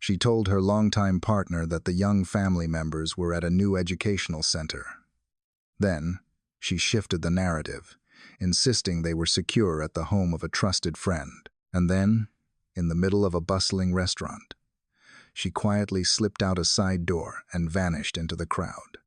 She told her longtime partner that the young family members were at a new educational center. Then, she shifted the narrative, insisting they were secure at the home of a trusted friend. And then, in the middle of a bustling restaurant, she quietly slipped out a side door and vanished into the crowd,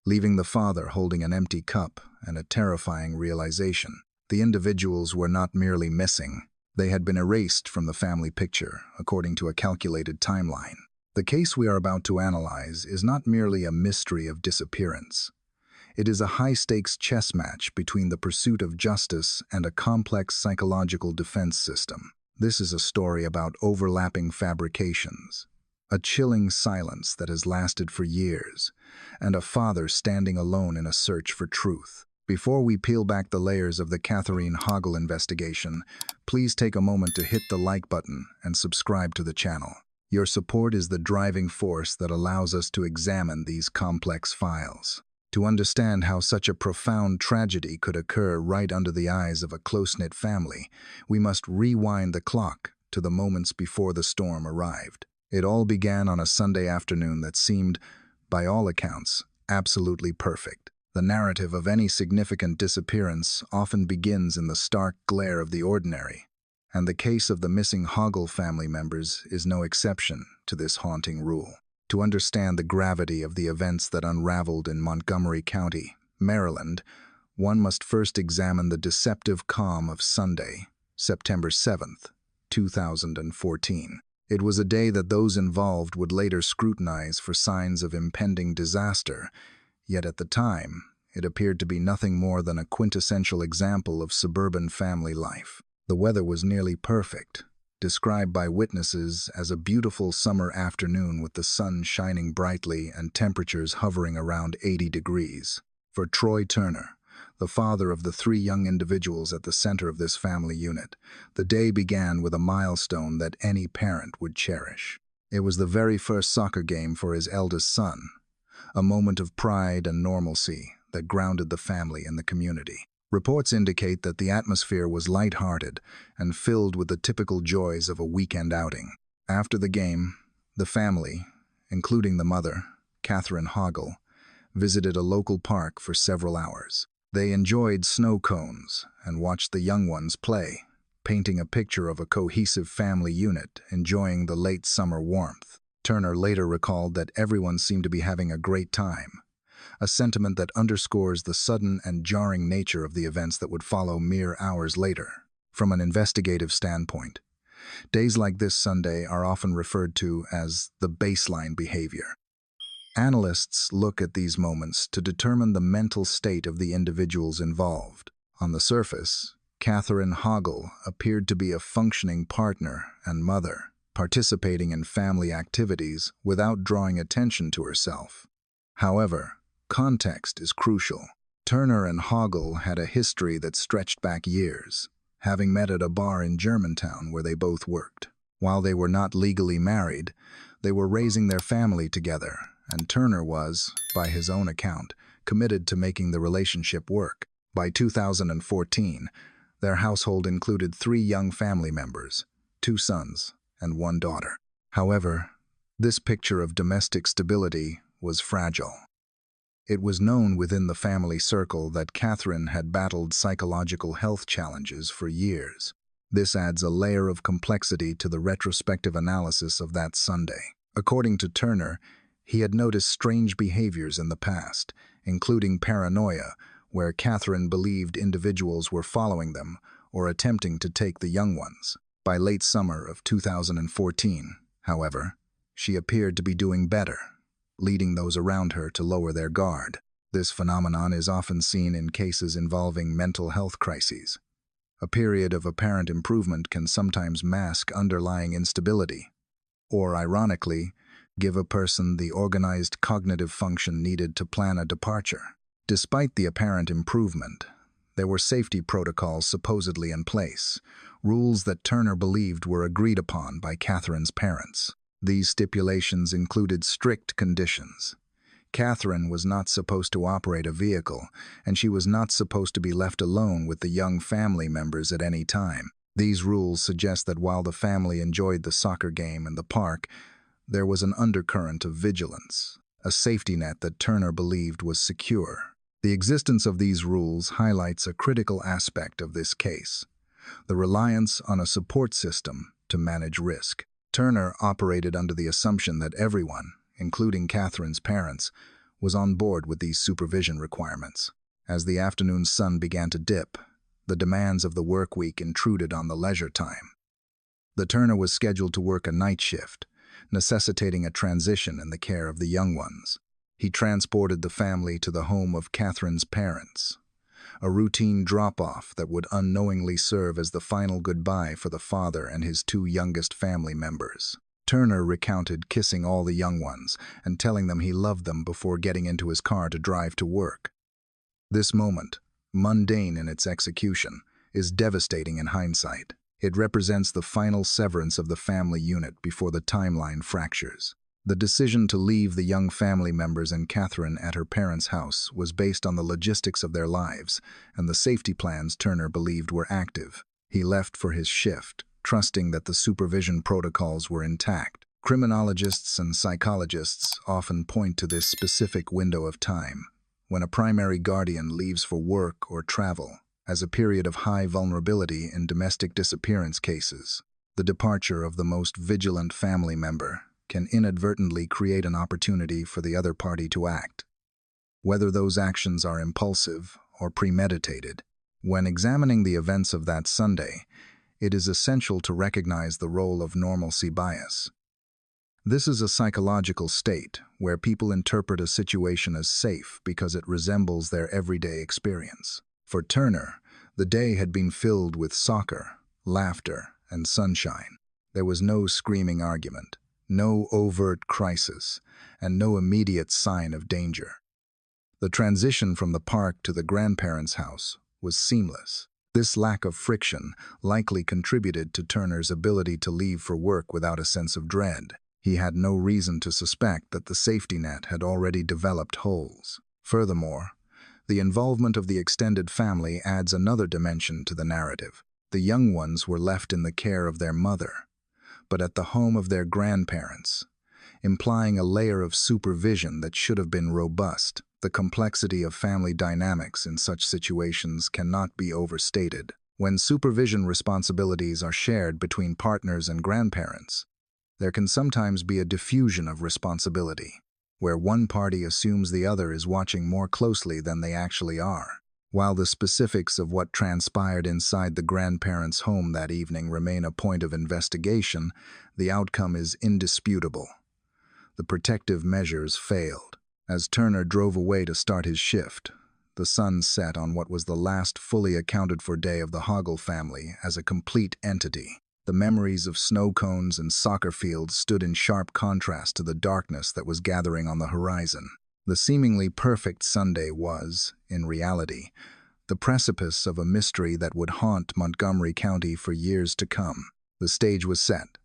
leaving the father holding an empty cup and a terrifying realization. The individuals were not merely missing. They had been erased from the family picture, according to a calculated timeline. The case we are about to analyze is not merely a mystery of disappearance. It is a high-stakes chess match between the pursuit of justice and a complex psychological defense system. This is a story about overlapping fabrications, a chilling silence that has lasted for years, and a father standing alone in a search for truth. Before we peel back the layers of the Catherine Hoggle investigation, please take a moment to hit the like button and subscribe to the channel. Your support is the driving force that allows us to examine these complex files. To understand how such a profound tragedy could occur right under the eyes of a close-knit family, we must rewind the clock to the moments before the storm arrived. It all began on a Sunday afternoon that seemed, by all accounts, absolutely perfect. The narrative of any significant disappearance often begins in the stark glare of the ordinary, and the case of the missing Hoggle family members is no exception to this haunting rule. To understand the gravity of the events that unraveled in Montgomery County, Maryland, one must first examine the deceptive calm of Sunday, September 7th, 2014. It was a day that those involved would later scrutinize for signs of impending disaster, yet at the time, it appeared to be nothing more than a quintessential example of suburban family life. The weather was nearly perfect, described by witnesses as a beautiful summer afternoon with the sun shining brightly and temperatures hovering around 80 degrees. For Troy Turner, the father of the three young individuals at the center of this family unit, the day began with a milestone that any parent would cherish. It was the very first soccer game for his eldest son, a moment of pride and normalcy that grounded the family and the community. Reports indicate that the atmosphere was lighthearted and filled with the typical joys of a weekend outing. After the game, the family, including the mother, Catherine Hoggle, visited a local park for several hours. They enjoyed snow cones and watched the young ones play, painting a picture of a cohesive family unit enjoying the late summer warmth. Turner later recalled that everyone seemed to be having a great time, a sentiment that underscores the sudden and jarring nature of the events that would follow mere hours later. From an investigative standpoint, days like this Sunday are often referred to as the baseline behavior. Analysts look at these moments to determine the mental state of the individuals involved. On the surface, Catherine Hoggle appeared to be a functioning partner and mother, participating in family activities without drawing attention to herself. However, context is crucial. Turner and Hoggle had a history that stretched back years, having met at a bar in Germantown where they both worked. While they were not legally married, they were raising their family together, and Turner was, by his own account, committed to making the relationship work. By 2014, their household included 3 young family members, 2 sons and 1 daughter. However, this picture of domestic stability was fragile. It was known within the family circle that Catherine had battled psychological health challenges for years. This adds a layer of complexity to the retrospective analysis of that Sunday. According to Turner, he had noticed strange behaviors in the past, including paranoia, where Catherine believed individuals were following them or attempting to take the young ones. By late summer of 2014, however, she appeared to be doing better, leading those around her to lower their guard. This phenomenon is often seen in cases involving mental health crises. A period of apparent improvement can sometimes mask underlying instability, or, ironically, give a person the organized cognitive function needed to plan a departure. Despite the apparent improvement, there were safety protocols supposedly in place, rules that Turner believed were agreed upon by Catherine's parents. These stipulations included strict conditions. Catherine was not supposed to operate a vehicle, and she was not supposed to be left alone with the young family members at any time. These rules suggest that while the family enjoyed the soccer game in the park, there was an undercurrent of vigilance, a safety net that Turner believed was secure. The existence of these rules highlights a critical aspect of this case: the reliance on a support system to manage risk. Turner operated under the assumption that everyone, including Catherine's parents, was on board with these supervision requirements. As the afternoon sun began to dip, the demands of the work week intruded on the leisure time. The Turner was scheduled to work a night shift, necessitating a transition in the care of the young ones. He transported the family to the home of Catherine's parents, a routine drop-off that would unknowingly serve as the final goodbye for the father and his two youngest family members. Turner recounted kissing all the young ones and telling them he loved them before getting into his car to drive to work. This moment, mundane in its execution, is devastating in hindsight. It represents the final severance of the family unit before the timeline fractures. The decision to leave the young family members and Catherine at her parents' house was based on the logistics of their lives and the safety plans Turner believed were active. He left for his shift, trusting that the supervision protocols were intact. Criminologists and psychologists often point to this specific window of time, when a primary guardian leaves for work or travel, as a period of high vulnerability in domestic disappearance cases. The departure of the most vigilant family member can inadvertently create an opportunity for the other party to act, whether those actions are impulsive or premeditated. When examining the events of that Sunday, it is essential to recognize the role of normalcy bias. This is a psychological state where people interpret a situation as safe because it resembles their everyday experience. For Turner, the day had been filled with soccer, laughter, and sunshine. There was no screaming argument, no overt crisis, and no immediate sign of danger. The transition from the park to the grandparents' house was seamless. This lack of friction likely contributed to Turner's ability to leave for work without a sense of dread. He had no reason to suspect that the safety net had already developed holes. Furthermore, the involvement of the extended family adds another dimension to the narrative. The young ones were left in the care of their mother, but at the home of their grandparents, implying a layer of supervision that should have been robust. The complexity of family dynamics in such situations cannot be overstated. When supervision responsibilities are shared between partners and grandparents, there can sometimes be a diffusion of responsibility, where one party assumes the other is watching more closely than they actually are. While the specifics of what transpired inside the grandparents' home that evening remain a point of investigation, the outcome is indisputable. The protective measures failed. As Turner drove away to start his shift, the sun set on what was the last fully accounted-for day of the Hoggle family as a complete entity. The memories of snow cones and soccer fields stood in sharp contrast to the darkness that was gathering on the horizon. The seemingly perfect Sunday was, in reality, the precipice of a mystery that would haunt Montgomery County for years to come. The stage was set.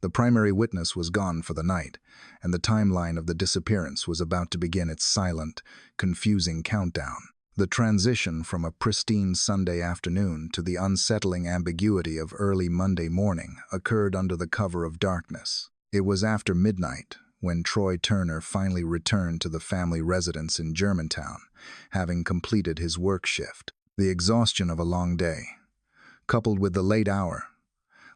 The primary witness was gone for the night, and the timeline of the disappearance was about to begin its silent, confusing countdown. The transition from a pristine Sunday afternoon to the unsettling ambiguity of early Monday morning occurred under the cover of darkness. It was after midnight when Troy Turner finally returned to the family residence in Germantown, having completed his work shift. The exhaustion of a long day, coupled with the late hour,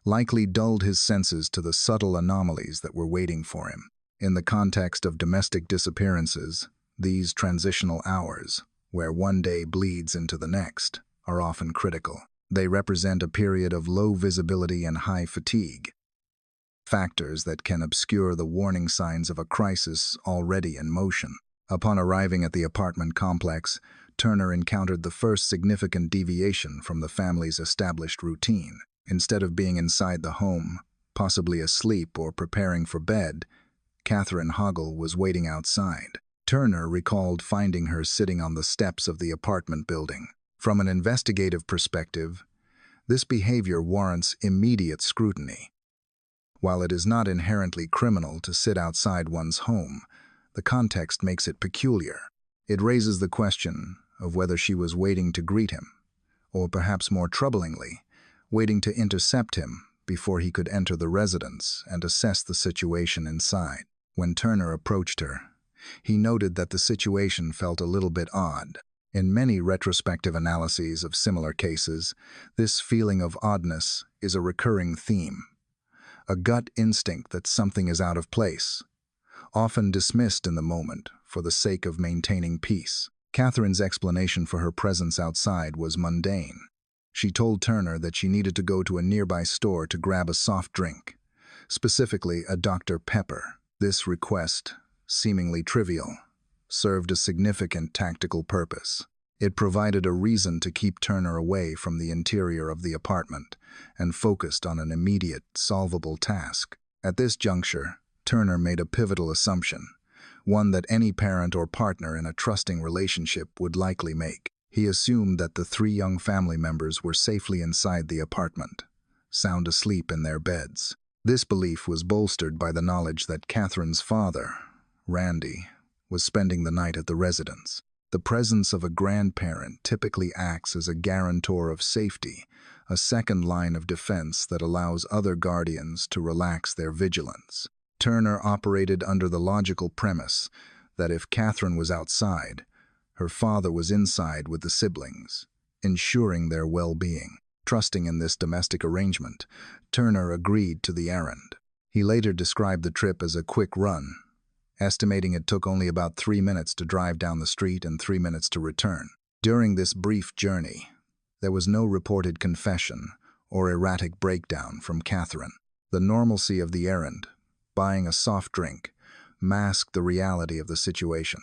likely dulled his senses to the subtle anomalies that were waiting for him. In the context of domestic disappearances, these transitional hours, where one day bleeds into the next, are often critical. They represent a period of low visibility and high fatigue, factors that can obscure the warning signs of a crisis already in motion. Upon arriving at the apartment complex, Turner encountered the first significant deviation from the family's established routine. Instead of being inside the home, possibly asleep or preparing for bed, Catherine Hoggle was waiting outside. Turner recalled finding her sitting on the steps of the apartment building. From an investigative perspective, this behavior warrants immediate scrutiny. While it is not inherently criminal to sit outside one's home, the context makes it peculiar. It raises the question of whether she was waiting to greet him, or perhaps more troublingly, waiting to intercept him before he could enter the residence and assess the situation inside. When Turner approached her, he noted that the situation felt a little bit odd. In many retrospective analyses of similar cases, this feeling of oddness is a recurring theme. A gut instinct that something is out of place, often dismissed in the moment for the sake of maintaining peace. Catherine's explanation for her presence outside was mundane. She told Turner that she needed to go to a nearby store to grab a soft drink, specifically a Dr. Pepper. This request, seemingly trivial, served a significant tactical purpose. It provided a reason to keep Turner away from the interior of the apartment and focused on an immediate, solvable task. At this juncture, Turner made a pivotal assumption, one that any parent or partner in a trusting relationship would likely make. He assumed that the three young family members were safely inside the apartment, sound asleep in their beds. This belief was bolstered by the knowledge that Catherine's father, Randy, was spending the night at the residence. The presence of a grandparent typically acts as a guarantor of safety, a second line of defense that allows other guardians to relax their vigilance. Turner operated under the logical premise that if Catherine was outside, her father was inside with the siblings, ensuring their well-being. Trusting in this domestic arrangement, Turner agreed to the errand. He later described the trip as a quick run, estimating it took only about 3 minutes to drive down the street and 3 minutes to return. During this brief journey, there was no reported confession or erratic breakdown from Catherine. The normalcy of the errand, buying a soft drink, masked the reality of the situation.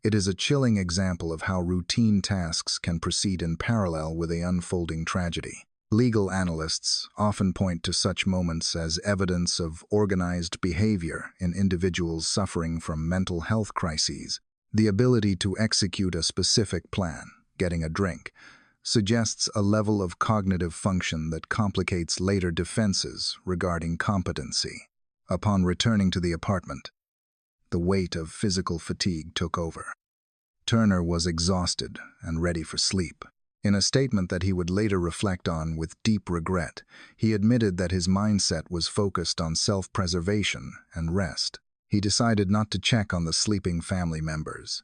It is a chilling example of how routine tasks can proceed in parallel with an unfolding tragedy. Legal analysts often point to such moments as evidence of organized behavior in individuals suffering from mental health crises. The ability to execute a specific plan, getting a drink, suggests a level of cognitive function that complicates later defenses regarding competency. Upon returning to the apartment, the weight of physical fatigue took over. Turner was exhausted and ready for sleep. In a statement that he would later reflect on with deep regret, he admitted that his mindset was focused on self-preservation and rest. He decided not to check on the sleeping family members,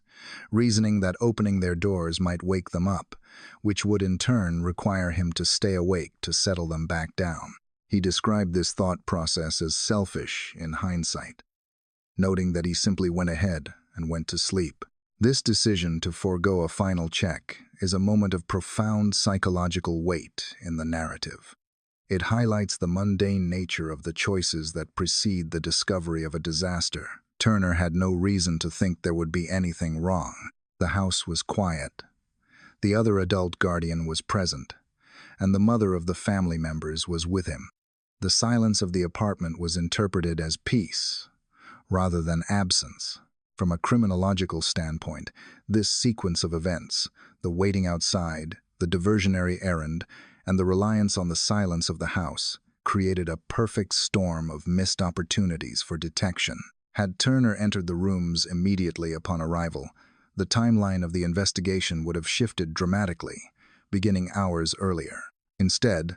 reasoning that opening their doors might wake them up, which would in turn require him to stay awake to settle them back down. He described this thought process as selfish in hindsight, noting that he simply went ahead and went to sleep. This decision to forego a final check is a moment of profound psychological weight in the narrative. It highlights the mundane nature of the choices that precede the discovery of a disaster. Turner had no reason to think there would be anything wrong. The house was quiet. The other adult guardian was present, and the mother of the family members was with him. The silence of the apartment was interpreted as peace, rather than absence. From a criminological standpoint, this sequence of events, the waiting outside, the diversionary errand, and the reliance on the silence of the house, created a perfect storm of missed opportunities for detection. Had Turner entered the rooms immediately upon arrival, the timeline of the investigation would have shifted dramatically, beginning hours earlier. Instead,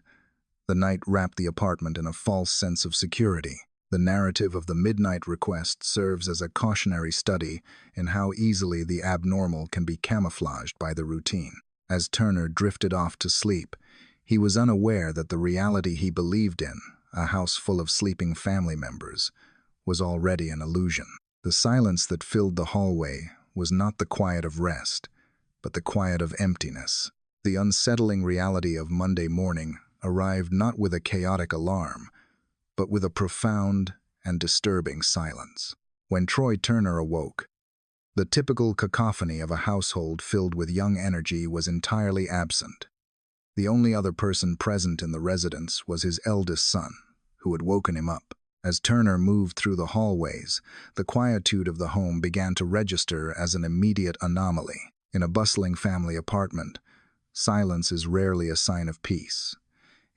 the night wrapped the apartment in a false sense of security. The narrative of the midnight request serves as a cautionary study in how easily the abnormal can be camouflaged by the routine. As Turner drifted off to sleep, he was unaware that the reality he believed in, a house full of sleeping family members, was already an illusion. The silence that filled the hallway was not the quiet of rest, but the quiet of emptiness. The unsettling reality of Monday morning arrived not with a chaotic alarm, but with a profound and disturbing silence. When Troy Turner awoke, the typical cacophony of a household filled with young energy was entirely absent. The only other person present in the residence was his eldest son, who had woken him up. As Turner moved through the hallways, the quietude of the home began to register as an immediate anomaly. In a bustling family apartment, silence is rarely a sign of peace.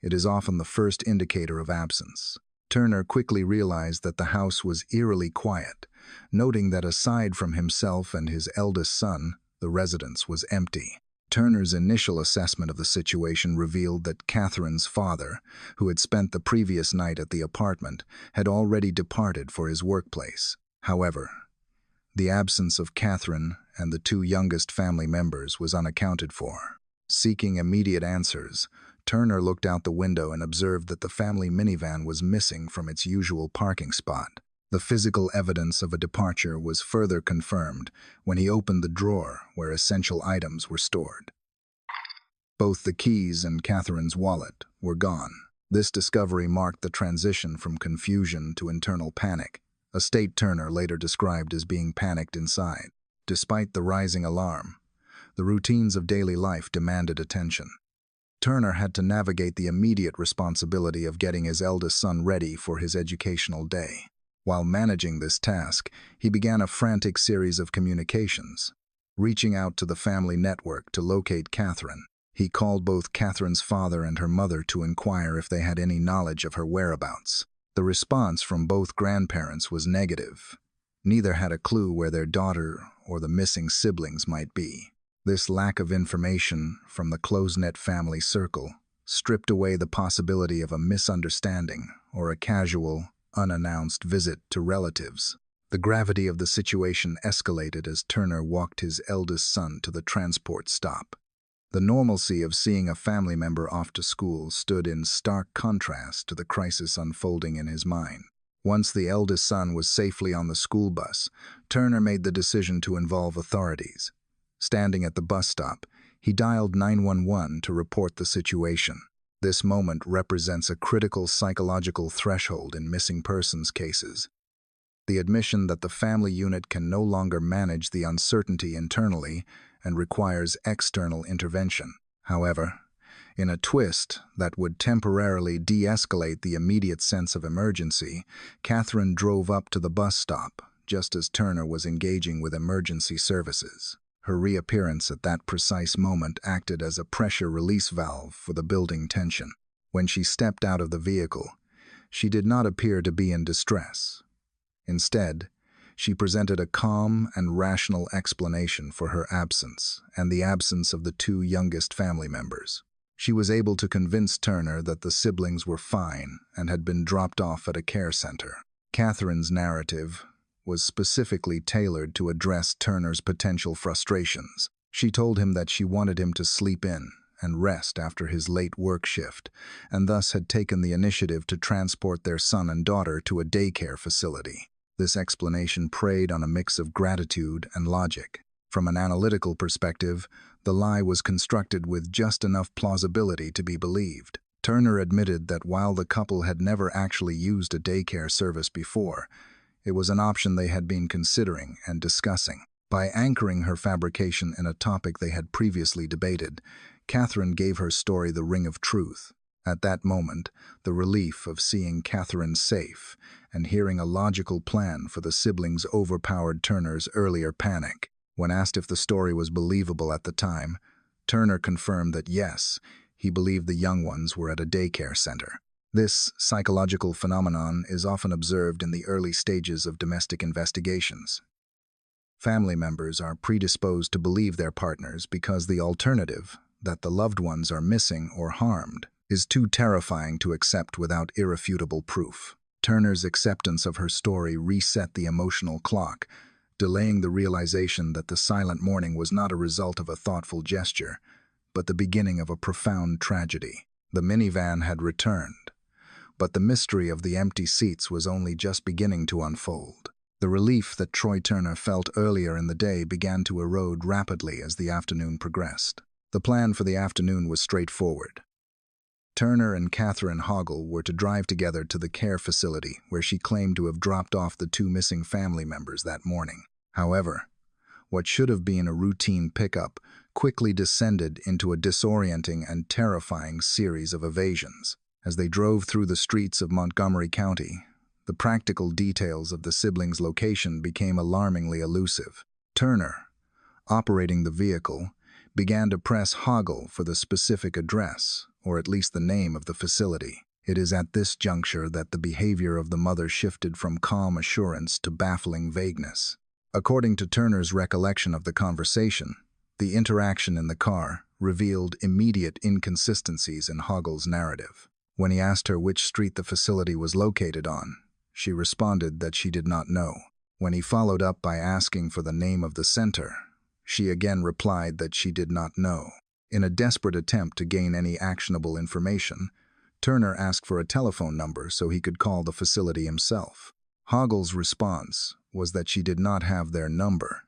It is often the first indicator of absence. Turner quickly realized that the house was eerily quiet, noting that aside from himself and his eldest son, the residence was empty. Turner's initial assessment of the situation revealed that Catherine's father, who had spent the previous night at the apartment, had already departed for his workplace. However, the absence of Catherine and the two youngest family members was unaccounted for. Seeking immediate answers, Turner looked out the window and observed that the family minivan was missing from its usual parking spot. The physical evidence of a departure was further confirmed when he opened the drawer where essential items were stored. Both the keys and Catherine's wallet were gone. This discovery marked the transition from confusion to internal panic, a state Turner later described as being panicked inside. Despite the rising alarm, the routines of daily life demanded attention. Turner had to navigate the immediate responsibility of getting his eldest son ready for his educational day. While managing this task, he began a frantic series of communications. Reaching out to the family network to locate Catherine, he called both Catherine's father and her mother to inquire if they had any knowledge of her whereabouts. The response from both grandparents was negative. Neither had a clue where their daughter or the missing siblings might be. This lack of information from the close-knit family circle stripped away the possibility of a misunderstanding or a casual, unannounced visit to relatives. The gravity of the situation escalated as Turner walked his eldest son to the transport stop. The normalcy of seeing a family member off to school stood in stark contrast to the crisis unfolding in his mind. Once the eldest son was safely on the school bus, Turner made the decision to involve authorities. Standing at the bus stop, he dialed 911 to report the situation. This moment represents a critical psychological threshold in missing persons cases. The admission that the family unit can no longer manage the uncertainty internally and requires external intervention. However, in a twist that would temporarily de-escalate the immediate sense of emergency, Catherine drove up to the bus stop just as Turner was engaging with emergency services. Her reappearance at that precise moment acted as a pressure release valve for the building tension. When she stepped out of the vehicle, she did not appear to be in distress. Instead, she presented a calm and rational explanation for her absence and the absence of the two youngest family members. She was able to convince Turner that the siblings were fine and had been dropped off at a care center. Catherine's narrative was specifically tailored to address Turner's potential frustrations. She told him that she wanted him to sleep in and rest after his late work shift, and thus had taken the initiative to transport their son and daughter to a daycare facility. This explanation preyed on a mix of gratitude and logic. From an analytical perspective, the lie was constructed with just enough plausibility to be believed. Turner admitted that while the couple had never actually used a daycare service before, it was an option they had been considering and discussing. By anchoring her fabrication in a topic they had previously debated, Catherine gave her story the ring of truth. At that moment, the relief of seeing Catherine safe and hearing a logical plan for the siblings overpowered Turner's earlier panic. When asked if the story was believable at the time, Turner confirmed that yes, he believed the young ones were at a daycare center. This psychological phenomenon is often observed in the early stages of domestic investigations. Family members are predisposed to believe their partners because the alternative, that the loved ones are missing or harmed, is too terrifying to accept without irrefutable proof. Turner's acceptance of her story reset the emotional clock, delaying the realization that the silent mourning was not a result of a thoughtful gesture, but the beginning of a profound tragedy. The minivan had returned, but the mystery of the empty seats was only just beginning to unfold. The relief that Troy Turner felt earlier in the day began to erode rapidly as the afternoon progressed. The plan for the afternoon was straightforward. Turner and Catherine Hoggle were to drive together to the care facility where she claimed to have dropped off the two missing family members that morning. However, what should have been a routine pickup quickly descended into a disorienting and terrifying series of evasions. As they drove through the streets of Montgomery County, the practical details of the siblings' location became alarmingly elusive. Turner, operating the vehicle, began to press Hoggle for the specific address, or at least the name of the facility. It is at this juncture that the behavior of the mother shifted from calm assurance to baffling vagueness. According to Turner's recollection of the conversation, the interaction in the car revealed immediate inconsistencies in Hoggle's narrative. When he asked her which street the facility was located on, she responded that she did not know. When he followed up by asking for the name of the center, she again replied that she did not know. In a desperate attempt to gain any actionable information, Turner asked for a telephone number so he could call the facility himself. Hoggle's response was that she did not have their number,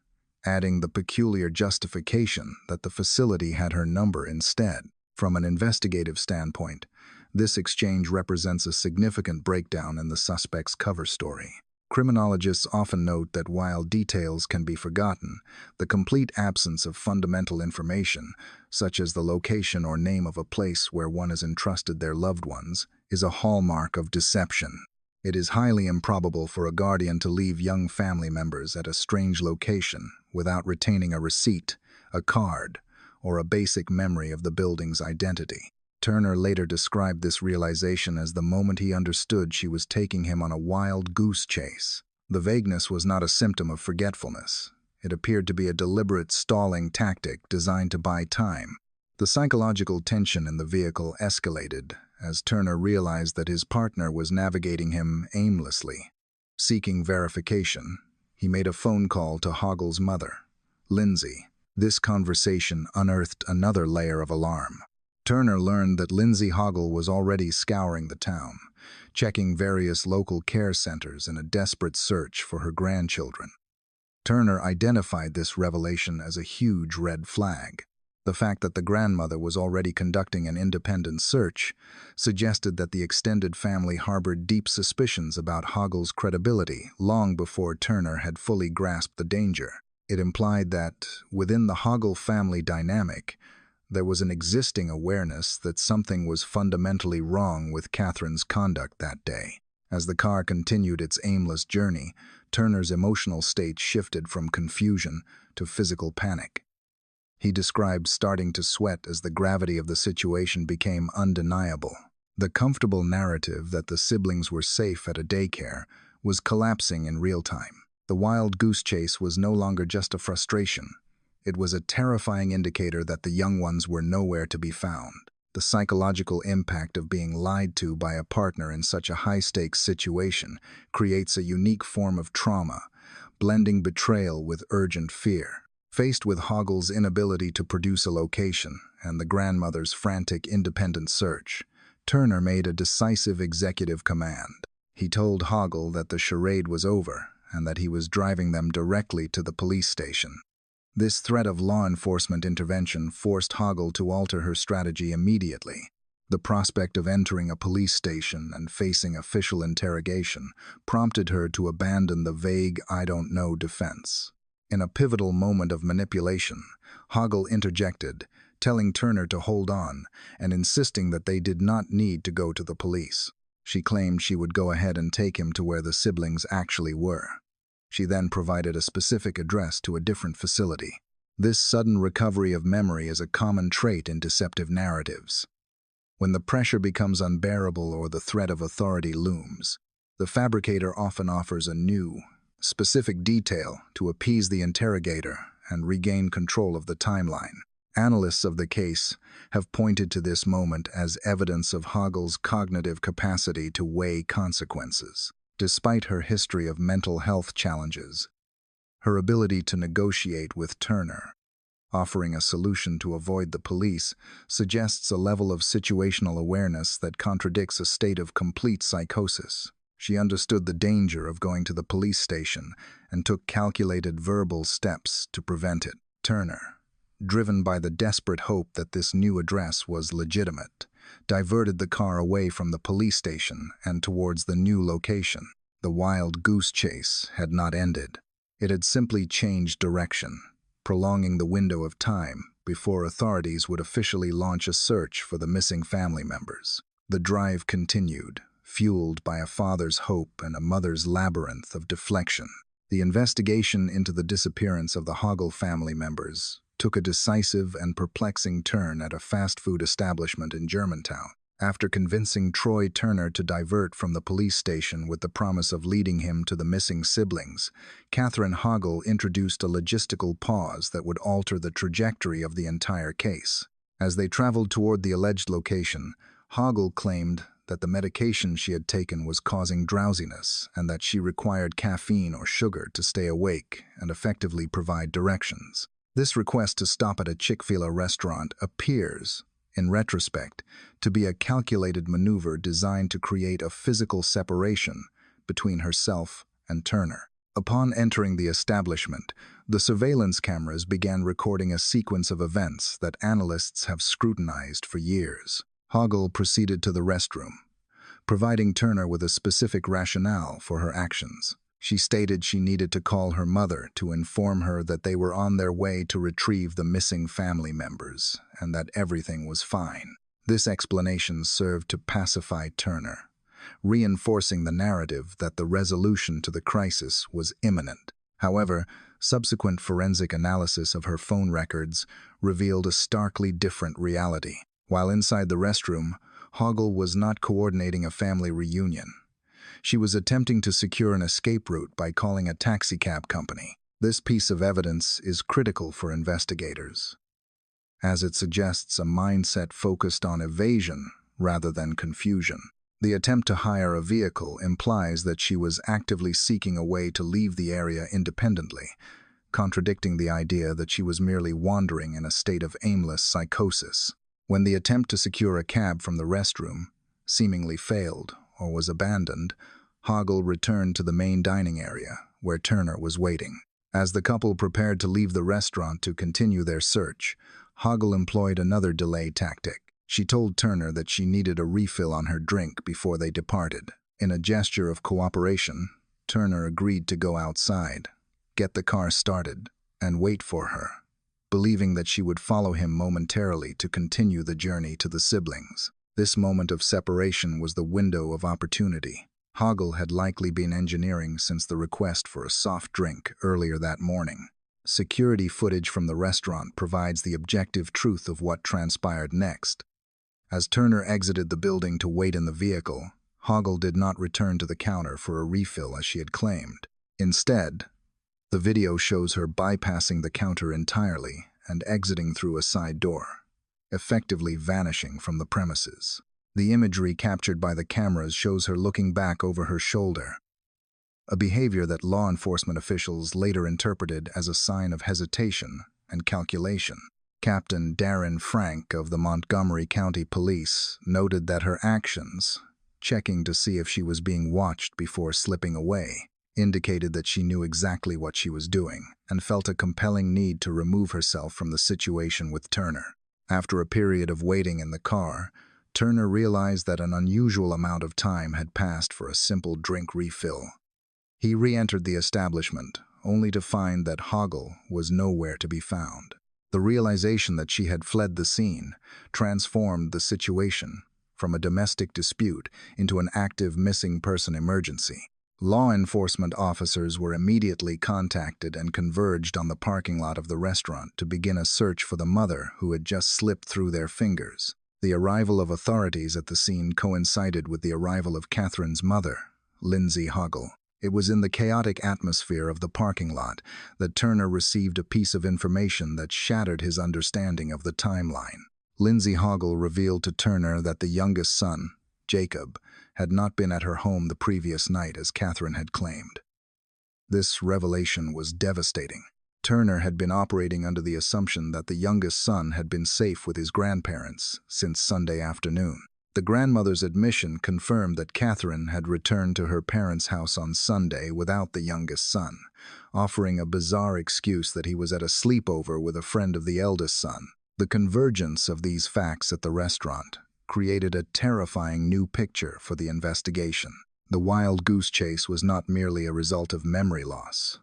adding the peculiar justification that the facility had her number instead. From an investigative standpoint, this exchange represents a significant breakdown in the suspect's cover story. Criminologists often note that while details can be forgotten, the complete absence of fundamental information, such as the location or name of a place where one has entrusted their loved ones, is a hallmark of deception. It is highly improbable for a guardian to leave young family members at a strange location without retaining a receipt, a card, or a basic memory of the building's identity. Turner later described this realization as the moment he understood she was taking him on a wild goose chase. The vagueness was not a symptom of forgetfulness. It appeared to be a deliberate stalling tactic designed to buy time. The psychological tension in the vehicle escalated as Turner realized that his partner was navigating him aimlessly. Seeking verification, he made a phone call to Hoggle's mother, Lindsay. This conversation unearthed another layer of alarm. Turner learned that Lindsay Hoggle was already scouring the town, checking various local care centers in a desperate search for her grandchildren. Turner identified this revelation as a huge red flag. The fact that the grandmother was already conducting an independent search suggested that the extended family harbored deep suspicions about Hoggle's credibility long before Turner had fully grasped the danger. It implied that, within the Hoggle family dynamic, there was an existing awareness that something was fundamentally wrong with Catherine's conduct that day. As the car continued its aimless journey, Turner's emotional state shifted from confusion to physical panic. He described starting to sweat as the gravity of the situation became undeniable. The comfortable narrative that the siblings were safe at a daycare was collapsing in real time. The Wild Goose Chase was no longer just a frustration. It was a terrifying indicator that the young ones were nowhere to be found. The psychological impact of being lied to by a partner in such a high-stakes situation creates a unique form of trauma, blending betrayal with urgent fear. Faced with Hoggle's inability to produce a location and the grandmother's frantic independent search, Turner made a decisive executive command. He told Hoggle that the charade was over and that he was driving them directly to the police station. This threat of law enforcement intervention forced Hoggle to alter her strategy immediately. The prospect of entering a police station and facing official interrogation prompted her to abandon the vague "I don't know" defense. In a pivotal moment of manipulation, Hoggle interjected, telling Turner to hold on and insisting that they did not need to go to the police. She claimed she would go ahead and take him to where the siblings actually were. She then provided a specific address to a different facility. This sudden recovery of memory is a common trait in deceptive narratives. When the pressure becomes unbearable or the threat of authority looms, the fabricator often offers a new, specific detail to appease the interrogator and regain control of the timeline. Analysts of the case have pointed to this moment as evidence of Hoggle's cognitive capacity to weigh consequences. Despite her history of mental health challenges, her ability to negotiate with Turner, offering a solution to avoid the police, suggests a level of situational awareness that contradicts a state of complete psychosis. She understood the danger of going to the police station and took calculated verbal steps to prevent it. Turner, driven by the desperate hope that this new address was legitimate, diverted the car away from the police station and towards the new location. The Wild Goose Chase had not ended. It had simply changed direction, prolonging the window of time before authorities would officially launch a search for the missing family members. The drive continued, fueled by a father's hope and a mother's labyrinth of deflection. The investigation into the disappearance of the Hoggle family members took a decisive and perplexing turn at a fast food establishment in Germantown. After convincing Troy Turner to divert from the police station with the promise of leading him to the missing siblings, Catherine Hoggle introduced a logistical pause that would alter the trajectory of the entire case. As they traveled toward the alleged location, Hoggle claimed that the medication she had taken was causing drowsiness and that she required caffeine or sugar to stay awake and effectively provide directions. This request to stop at a Chick-fil-A restaurant appears, in retrospect, to be a calculated maneuver designed to create a physical separation between herself and Turner. Upon entering the establishment, the surveillance cameras began recording a sequence of events that analysts have scrutinized for years. Hoggle proceeded to the restroom, providing Turner with a specific rationale for her actions. She stated she needed to call her mother to inform her that they were on their way to retrieve the missing family members and that everything was fine. This explanation served to pacify Turner, reinforcing the narrative that the resolution to the crisis was imminent. However, subsequent forensic analysis of her phone records revealed a starkly different reality. While inside the restroom, Hoggle was not coordinating a family reunion. She was attempting to secure an escape route by calling a taxicab company. This piece of evidence is critical for investigators, as it suggests a mindset focused on evasion rather than confusion. The attempt to hire a vehicle implies that she was actively seeking a way to leave the area independently, contradicting the idea that she was merely wandering in a state of aimless psychosis. When the attempt to secure a cab from the restroom seemingly failed or was abandoned, Hoggle returned to the main dining area, where Turner was waiting. As the couple prepared to leave the restaurant to continue their search, Hoggle employed another delay tactic. She told Turner that she needed a refill on her drink before they departed. In a gesture of cooperation, Turner agreed to go outside, get the car started, and wait for her, believing that she would follow him momentarily to continue the journey to the siblings. This moment of separation was the window of opportunity. Hoggle had likely been engineering since the request for a soft drink earlier that morning. Security footage from the restaurant provides the objective truth of what transpired next. As Turner exited the building to wait in the vehicle, Hoggle did not return to the counter for a refill as she had claimed. Instead, the video shows her bypassing the counter entirely and exiting through a side door, effectively vanishing from the premises. The imagery captured by the cameras shows her looking back over her shoulder, a behavior that law enforcement officials later interpreted as a sign of hesitation and calculation. Captain Darren Frank of the Montgomery County Police noted that her actions, checking to see if she was being watched before slipping away, indicated that she knew exactly what she was doing and felt a compelling need to remove herself from the situation with Turner. After a period of waiting in the car, Turner realized that an unusual amount of time had passed for a simple drink refill. He re-entered the establishment, only to find that Hoggle was nowhere to be found. The realization that she had fled the scene transformed the situation from a domestic dispute into an active missing person emergency. Law enforcement officers were immediately contacted and converged on the parking lot of the restaurant to begin a search for the mother who had just slipped through their fingers. The arrival of authorities at the scene coincided with the arrival of Catherine's mother, Lindsay Hoggle. It was in the chaotic atmosphere of the parking lot that Turner received a piece of information that shattered his understanding of the timeline. Lindsay Hoggle revealed to Turner that the youngest son, Jacob, had not been at her home the previous night as Catherine had claimed. This revelation was devastating. Turner had been operating under the assumption that the youngest son had been safe with his grandparents since Sunday afternoon. The grandmother's admission confirmed that Catherine had returned to her parents' house on Sunday without the youngest son, offering a bizarre excuse that he was at a sleepover with a friend of the eldest son. The convergence of these facts at the restaurant created a terrifying new picture for the investigation. The Wild Goose Chase was not merely a result of memory loss.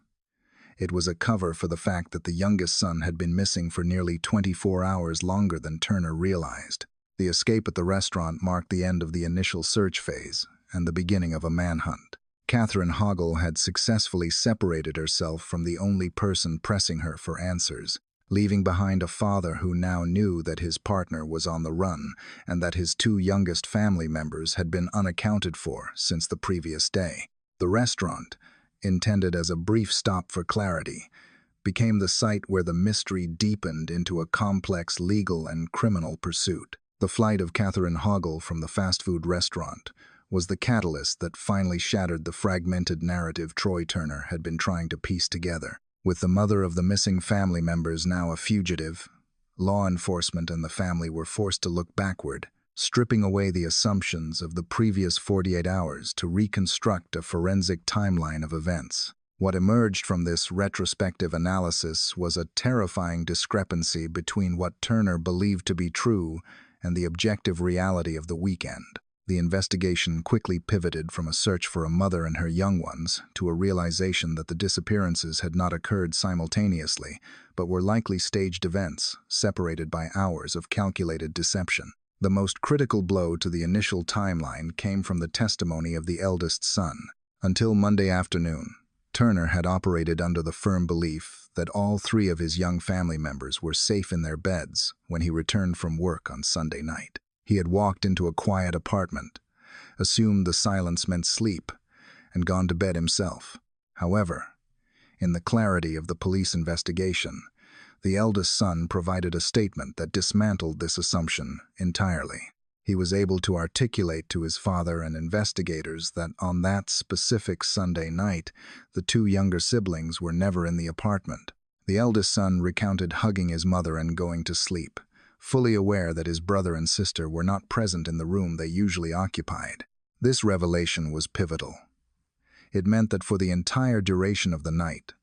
It was a cover for the fact that the youngest son had been missing for nearly 24 hours longer than Turner realized. The escape at the restaurant marked the end of the initial search phase and the beginning of a manhunt. Catherine Hoggle had successfully separated herself from the only person pressing her for answers, leaving behind a father who now knew that his partner was on the run and that his two youngest family members had been unaccounted for since the previous day. The restaurant, intended as a brief stop for clarity, became the site where the mystery deepened into a complex legal and criminal pursuit. The flight of Catherine Hoggle from the fast food restaurant was the catalyst that finally shattered the fragmented narrative Troy Turner had been trying to piece together. With the mother of the missing family members now a fugitive, law enforcement and the family were forced to look backward, stripping away the assumptions of the previous 48 hours to reconstruct a forensic timeline of events. What emerged from this retrospective analysis was a terrifying discrepancy between what Turner believed to be true and the objective reality of the weekend. The investigation quickly pivoted from a search for a mother and her young ones to a realization that the disappearances had not occurred simultaneously, but were likely staged events, separated by hours of calculated deception. The most critical blow to the initial timeline came from the testimony of the eldest son. Until Monday afternoon, Turner had operated under the firm belief that all three of his young family members were safe in their beds when he returned from work on Sunday night. He had walked into a quiet apartment, assumed the silence meant sleep, and gone to bed himself. However, in the clarity of the police investigation, the eldest son provided a statement that dismantled this assumption entirely. He was able to articulate to his father and investigators that on that specific Sunday night, the two younger siblings were never in the apartment. The eldest son recounted hugging his mother and going to sleep, fully aware that his brother and sister were not present in the room they usually occupied. This revelation was pivotal. It meant that for the entire duration of the night,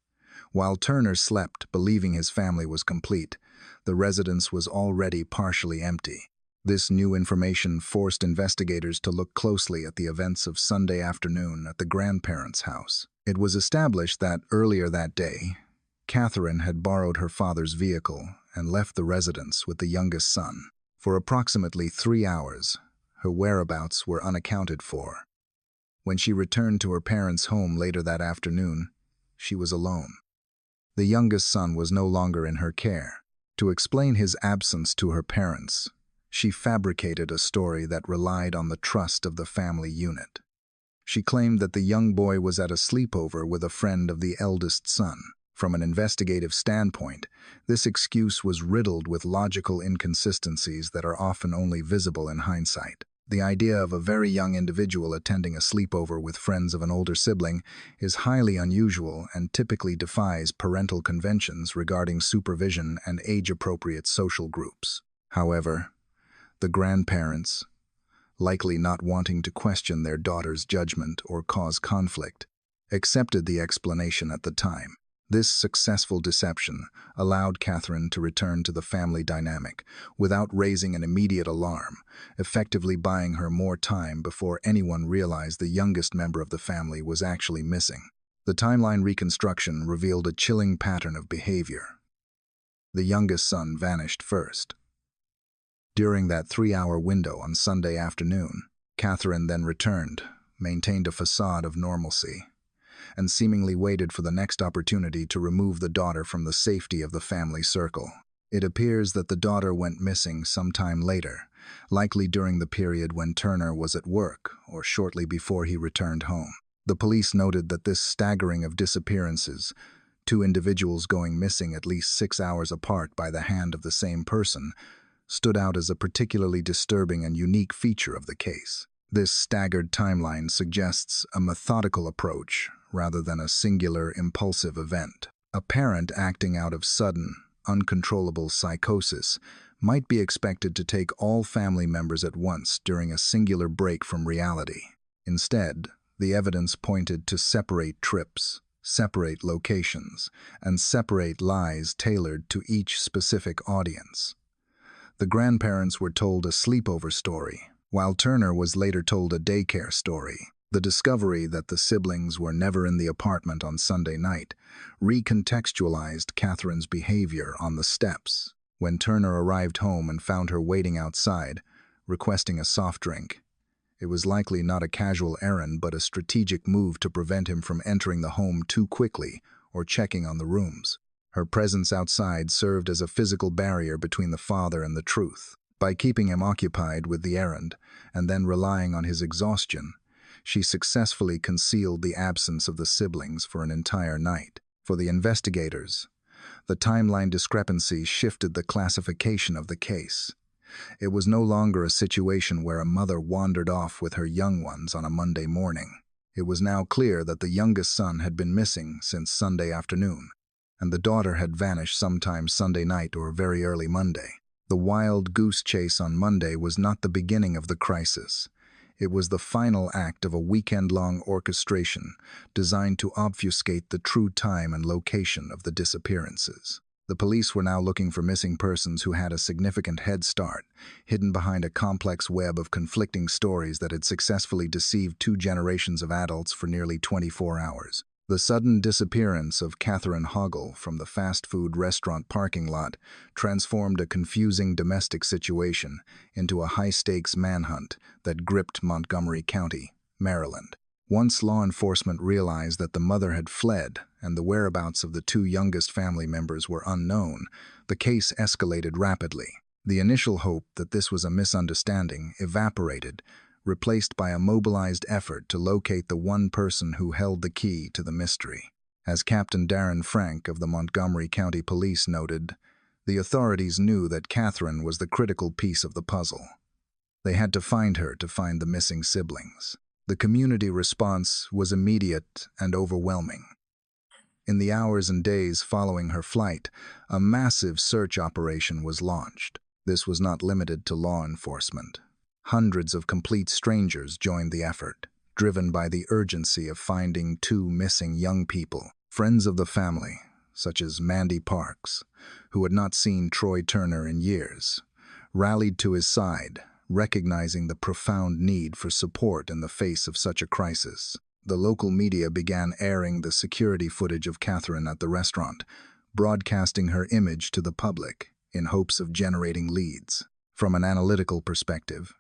while Turner slept, believing his family was complete, the residence was already partially empty. This new information forced investigators to look closely at the events of Sunday afternoon at the grandparents' house. It was established that earlier that day, Catherine had borrowed her father's vehicle and left the residence with the youngest son. For approximately 3 hours, her whereabouts were unaccounted for. When she returned to her parents' home later that afternoon, she was alone. The youngest son was no longer in her care. To explain his absence to her parents, she fabricated a story that relied on the trust of the family unit. She claimed that the young boy was at a sleepover with a friend of the eldest son. From an investigative standpoint, this excuse was riddled with logical inconsistencies that are often only visible in hindsight. The idea of a very young individual attending a sleepover with friends of an older sibling is highly unusual and typically defies parental conventions regarding supervision and age-appropriate social groups. However, the grandparents, likely not wanting to question their daughter's judgment or cause conflict, accepted the explanation at the time. This successful deception allowed Catherine to return to the family dynamic without raising an immediate alarm, effectively buying her more time before anyone realized the youngest member of the family was actually missing. The timeline reconstruction revealed a chilling pattern of behavior. The youngest son vanished first. During that 3-hour window on Sunday afternoon, Catherine then returned, maintained a facade of normalcy, and seemingly waited for the next opportunity to remove the daughter from the safety of the family circle. It appears that the daughter went missing sometime later, likely during the period when Turner was at work or shortly before he returned home. The police noted that this staggering of disappearances, 2 individuals going missing at least 6 hours apart by the hand of the same person, stood out as a particularly disturbing and unique feature of the case. This staggered timeline suggests a methodical approach rather than a singular, impulsive event. A parent acting out of sudden, uncontrollable psychosis might be expected to take all family members at once during a singular break from reality. Instead, the evidence pointed to separate trips, separate locations, and separate lies tailored to each specific audience. The grandparents were told a sleepover story, while Turner was later told a daycare story. The discovery that the siblings were never in the apartment on Sunday night recontextualized Catherine's behavior on the steps. When Turner arrived home and found her waiting outside, requesting a soft drink, it was likely not a casual errand but a strategic move to prevent him from entering the home too quickly or checking on the rooms. Her presence outside served as a physical barrier between the father and the truth. By keeping him occupied with the errand and then relying on his exhaustion, she successfully concealed the absence of the siblings for an entire night. For the investigators, The timeline discrepancy shifted the classification of the case. It was no longer a situation where a mother wandered off with her young ones on a Monday morning. It was now clear that the youngest son had been missing since Sunday afternoon, and the daughter had vanished sometime Sunday night or very early Monday. The Wild Goose Chase on Monday was not the beginning of the crisis. It was the final act of a weekend-long orchestration designed to obfuscate the true time and location of the disappearances. The police were now looking for missing persons who had a significant head start, hidden behind a complex web of conflicting stories that had successfully deceived 2 generations of adults for nearly 24 hours. The sudden disappearance of Catherine Hoggle from the fast food restaurant parking lot transformed a confusing domestic situation into a high-stakes manhunt that gripped Montgomery County, Maryland. Once law enforcement realized that the mother had fled and the whereabouts of the 2 youngest family members were unknown, the case escalated rapidly. The initial hope that this was a misunderstanding evaporated, replaced by a mobilized effort to locate the one person who held the key to the mystery. As Captain Darren Frank of the Montgomery County Police noted, the authorities knew that Catherine was the critical piece of the puzzle. They had to find her to find the missing siblings. The community response was immediate and overwhelming. In the hours and days following her flight, a massive search operation was launched. This was not limited to law enforcement. Hundreds of complete strangers joined the effort, driven by the urgency of finding 2 missing young people. Friends of the family, such as Mandy Parks, who had not seen Troy Turner in years, rallied to his side, recognizing the profound need for support in the face of such a crisis. The local media began airing the security footage of Catherine at the restaurant, broadcasting her image to the public in hopes of generating leads. From an analytical perspective,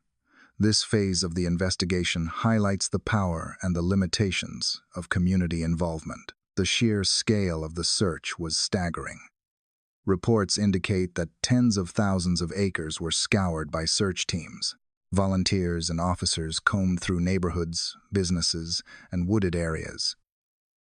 this phase of the investigation highlights the power and the limitations of community involvement. The sheer scale of the search was staggering. Reports indicate that tens of thousands of acres were scoured by search teams. Volunteers and officers combed through neighborhoods, businesses, and wooded areas.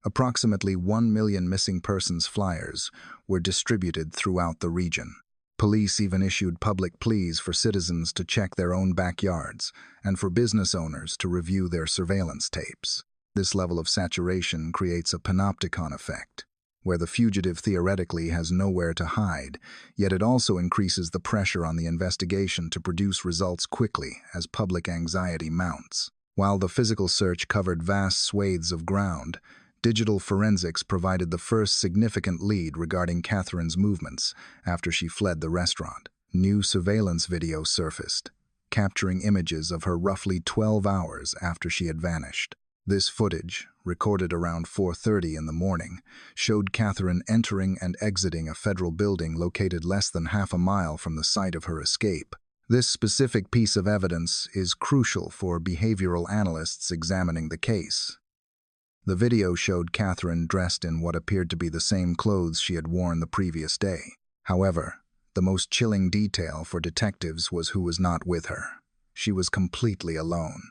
Approximately 1 million missing persons flyers were distributed throughout the region. Police even issued public pleas for citizens to check their own backyards and for business owners to review their surveillance tapes. This level of saturation creates a panopticon effect, where the fugitive theoretically has nowhere to hide, yet it also increases the pressure on the investigation to produce results quickly as public anxiety mounts. While the physical search covered vast swathes of ground, digital forensics provided the first significant lead regarding Catherine's movements after she fled the restaurant. New surveillance video surfaced, capturing images of her roughly 12 hours after she had vanished. This footage, recorded around 4:30 in the morning, showed Catherine entering and exiting a federal building located less than half a mile from the site of her escape. This specific piece of evidence is crucial for behavioral analysts examining the case. The video showed Catherine dressed in what appeared to be the same clothes she had worn the previous day. However, the most chilling detail for detectives was who was not with her. She was completely alone.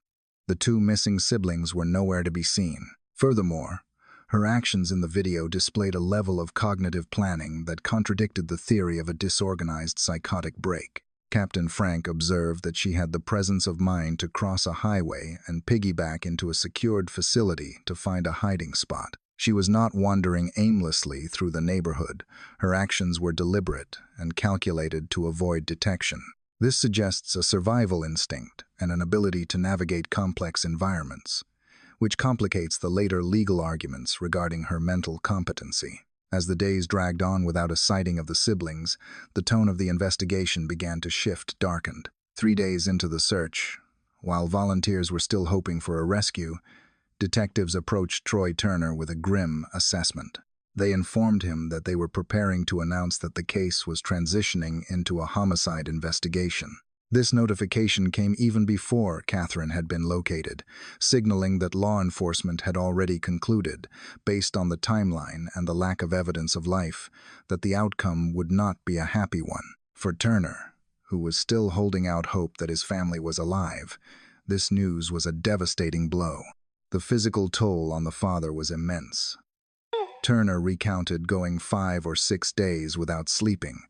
The 2 missing siblings were nowhere to be seen. Furthermore, her actions in the video displayed a level of cognitive planning that contradicted the theory of a disorganized psychotic break. Captain Frank observed that she had the presence of mind to cross a highway and piggyback into a secured facility to find a hiding spot. She was not wandering aimlessly through the neighborhood. Her actions were deliberate and calculated to avoid detection. This suggests a survival instinct and an ability to navigate complex environments, which complicates the later legal arguments regarding her mental competency. As the days dragged on without a sighting of the siblings, the tone of the investigation began to shift, darkened. 3 days into the search, while volunteers were still hoping for a rescue, detectives approached Troy Turner with a grim assessment. They informed him that they were preparing to announce that the case was transitioning into a homicide investigation. This notification came even before Catherine had been located, signaling that law enforcement had already concluded, based on the timeline and the lack of evidence of life, that the outcome would not be a happy one. For Turner, who was still holding out hope that his family was alive, this news was a devastating blow. The physical toll on the father was immense. Turner recounted going 5 or 6 days without sleeping,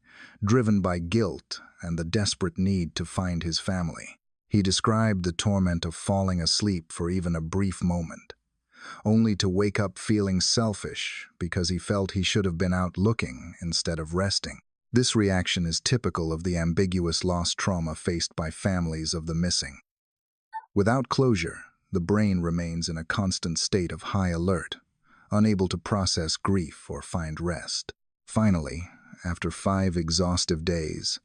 driven by guilt and the desperate need to find his family. He described the torment of falling asleep for even a brief moment, only to wake up feeling selfish because he felt he should have been out looking instead of resting. This reaction is typical of the ambiguous loss trauma faced by families of the missing. Without closure, the brain remains in a constant state of high alert, unable to process grief or find rest. Finally, after 5 exhaustive days,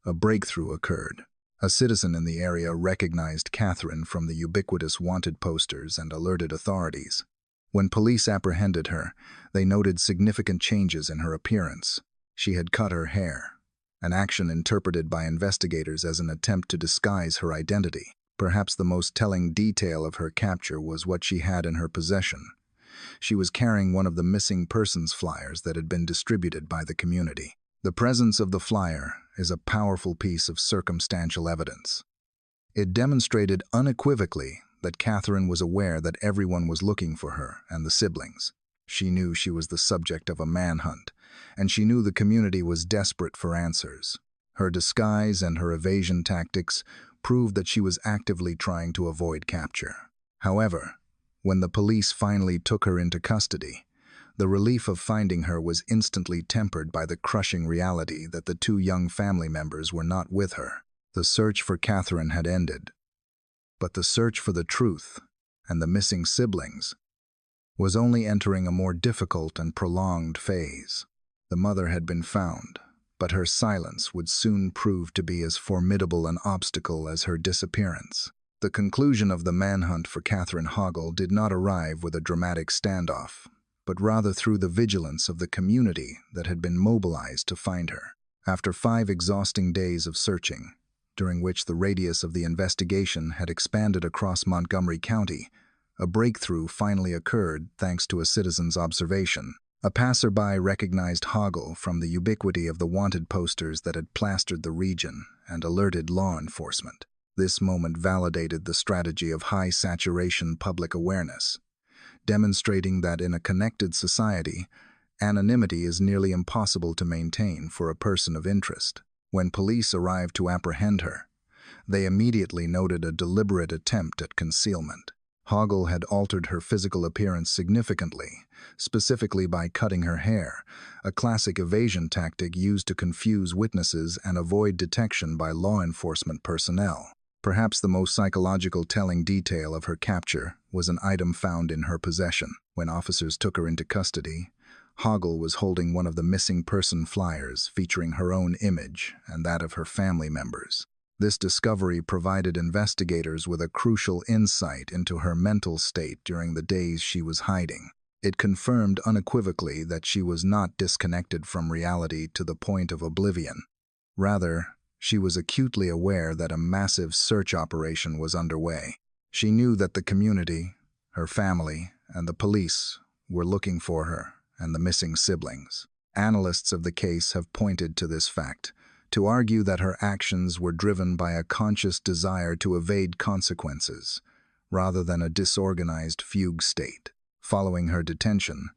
a breakthrough occurred. A citizen in the area recognized Catherine from the ubiquitous wanted posters and alerted authorities. When police apprehended her, they noted significant changes in her appearance. She had cut her hair, an action interpreted by investigators as an attempt to disguise her identity. Perhaps the most telling detail of her capture was what she had in her possession. She was carrying one of the missing persons flyers that had been distributed by the community. The presence of the flyer is a powerful piece of circumstantial evidence. It demonstrated unequivocally that Catherine was aware that everyone was looking for her and the siblings. She knew she was the subject of a manhunt, and she knew the community was desperate for answers. Her disguise and her evasion tactics proved that she was actively trying to avoid capture. However, when the police finally took her into custody, the relief of finding her was instantly tempered by the crushing reality that the 2 young family members were not with her. The search for Catherine had ended, but the search for the truth and the missing siblings was only entering a more difficult and prolonged phase. The mother had been found, but her silence would soon prove to be as formidable an obstacle as her disappearance. The conclusion of the manhunt for Catherine Hoggle did not arrive with a dramatic standoff, but rather through the vigilance of the community that had been mobilized to find her. After 5 exhausting days of searching, during which the radius of the investigation had expanded across Montgomery County, a breakthrough finally occurred thanks to a citizen's observation. A passerby recognized Hoggle from the ubiquity of the wanted posters that had plastered the region and alerted law enforcement. This moment validated the strategy of high-saturation public awareness, demonstrating that in a connected society, anonymity is nearly impossible to maintain for a person of interest. When police arrived to apprehend her, they immediately noted a deliberate attempt at concealment. Hoggle had altered her physical appearance significantly, specifically by cutting her hair, a classic evasion tactic used to confuse witnesses and avoid detection by law enforcement personnel. Perhaps the most psychological telling detail of her capture was an item found in her possession. When officers took her into custody, Hoggle was holding one of the missing person flyers featuring her own image and that of her family members. This discovery provided investigators with a crucial insight into her mental state during the days she was hiding. It confirmed unequivocally that she was not disconnected from reality to the point of oblivion. Rather, she was acutely aware that a massive search operation was underway. She knew that the community, her family, and the police were looking for her and the missing siblings. Analysts of the case have pointed to this fact, to argue that her actions were driven by a conscious desire to evade consequences, rather than a disorganized fugue state. Following her detention,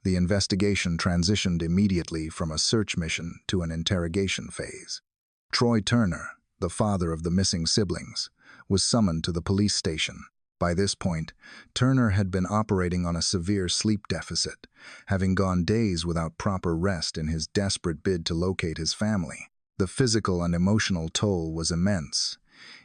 the investigation transitioned immediately from a search mission to an interrogation phase. Troy Turner, the father of the missing siblings, was summoned to the police station. By this point, Turner had been operating on a severe sleep deficit, having gone days without proper rest in his desperate bid to locate his family. The physical and emotional toll was immense,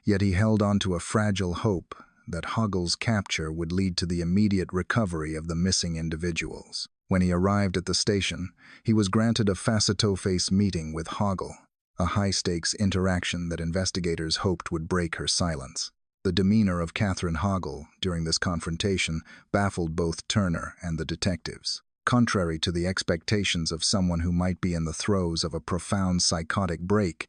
yet he held on to a fragile hope that Hoggle's capture would lead to the immediate recovery of the missing individuals. When he arrived at the station, he was granted a face-to-face meeting with Hoggle, a high-stakes interaction that investigators hoped would break her silence. The demeanor of Catherine Hoggle during this confrontation baffled both Turner and the detectives. Contrary to the expectations of someone who might be in the throes of a profound psychotic break,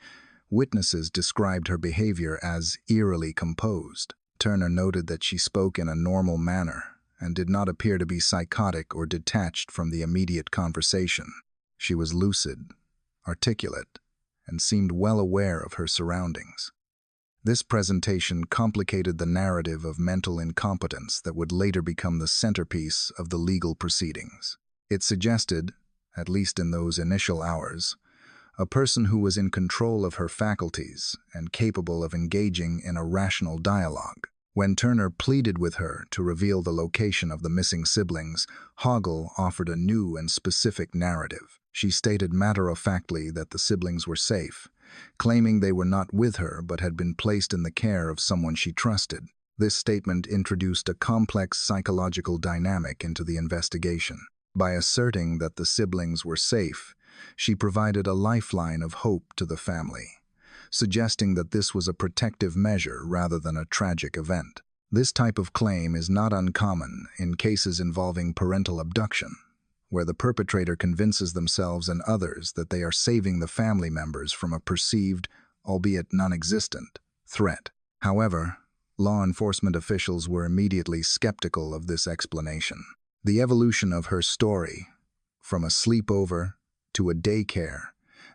witnesses described her behavior as eerily composed. Turner noted that she spoke in a normal manner and did not appear to be psychotic or detached from the immediate conversation. She was lucid, articulate, and seemed well aware of her surroundings. This presentation complicated the narrative of mental incompetence that would later become the centerpiece of the legal proceedings. It suggested, at least in those initial hours, a person who was in control of her faculties and capable of engaging in a rational dialogue. When Turner pleaded with her to reveal the location of the missing siblings, Hoggle offered a new and specific narrative. She stated matter-of-factly that the siblings were safe, claiming they were not with her but had been placed in the care of someone she trusted. This statement introduced a complex psychological dynamic into the investigation. By asserting that the siblings were safe, she provided a lifeline of hope to the family, suggesting that this was a protective measure rather than a tragic event. This type of claim is not uncommon in cases involving parental abduction, where the perpetrator convinces themselves and others that they are saving the family members from a perceived, albeit non-existent, threat. However, law enforcement officials were immediately skeptical of this explanation. The evolution of her story, from a sleepover to a daycare,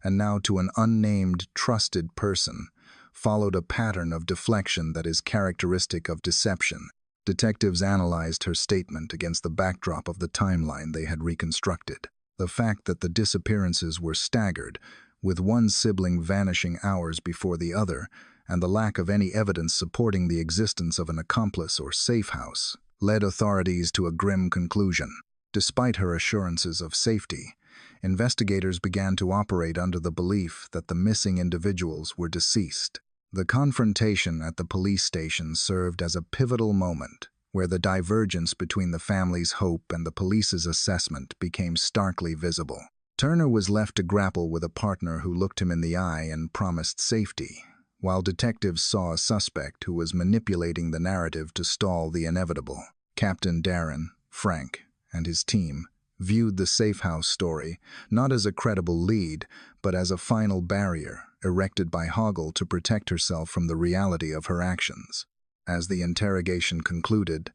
and now to an unnamed, trusted person, followed a pattern of deflection that is characteristic of deception. Detectives analyzed her statement against the backdrop of the timeline they had reconstructed. The fact that the disappearances were staggered, with one sibling vanishing hours before the other, and the lack of any evidence supporting the existence of an accomplice or safe house, led authorities to a grim conclusion. Despite her assurances of safety, investigators began to operate under the belief that the missing individuals were deceased. The confrontation at the police station served as a pivotal moment where the divergence between the family's hope and the police's assessment became starkly visible. Turner was left to grapple with a partner who looked him in the eye and promised safety, while detectives saw a suspect who was manipulating the narrative to stall the inevitable. Captain Darren, Frank, and his team viewed the safe house story not as a credible lead, but as a final barrier erected by Hoggle to protect herself from the reality of her actions. As the interrogation concluded,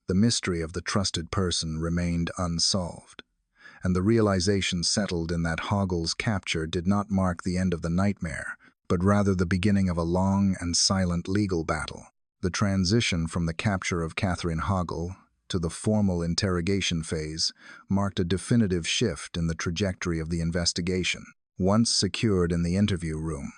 the mystery of the trusted person remained unsolved, and the realization settled in that Hoggle's capture did not mark the end of the nightmare, but rather the beginning of a long and silent legal battle. The transition from the capture of Catherine Hoggle to the formal interrogation phase marked a definitive shift in the trajectory of the investigation. Once secured in the interview room,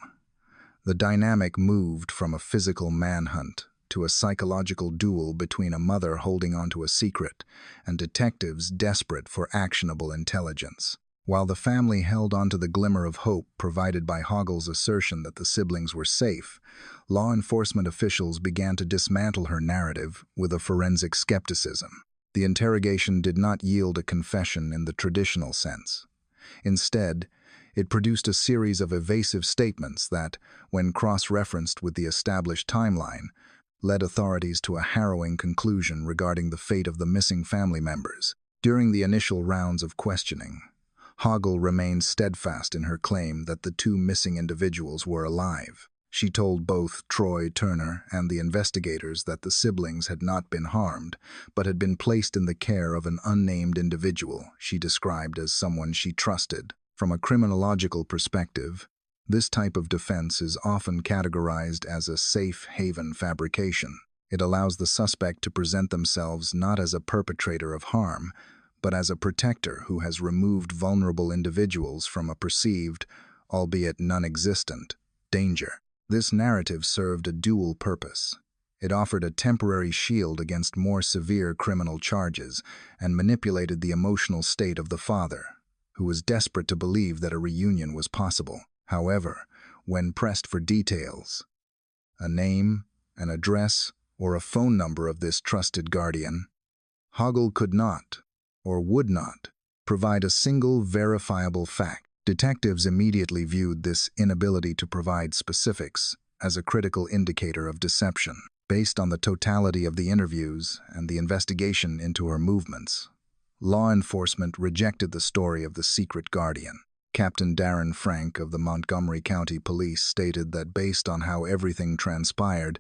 the dynamic moved from a physical manhunt to a psychological duel between a mother holding onto a secret and detectives desperate for actionable intelligence. While the family held onto the glimmer of hope provided by Hoggle's assertion that the siblings were safe, law enforcement officials began to dismantle her narrative with a forensic skepticism. The interrogation did not yield a confession in the traditional sense. Instead, it produced a series of evasive statements that, when cross-referenced with the established timeline, led authorities to a harrowing conclusion regarding the fate of the missing family members. During the initial rounds of questioning, Hoggle remained steadfast in her claim that the two missing individuals were alive. She told both Troy Turner and the investigators that the siblings had not been harmed, but had been placed in the care of an unnamed individual she described as someone she trusted. From a criminological perspective, this type of defense is often categorized as a safe haven fabrication. It allows the suspect to present themselves not as a perpetrator of harm, but as a protector who has removed vulnerable individuals from a perceived, albeit non-existent, danger. This narrative served a dual purpose. It offered a temporary shield against more severe criminal charges and manipulated the emotional state of the father, who was desperate to believe that a reunion was possible. However, when pressed for details, a name, an address, or a phone number of this trusted guardian, Hoggle could not, or would not, provide a single verifiable fact. Detectives immediately viewed this inability to provide specifics as a critical indicator of deception. Based on the totality of the interviews and the investigation into her movements, law enforcement rejected the story of the secret guardian. Captain Darren Frank of the Montgomery County Police stated that based on how everything transpired,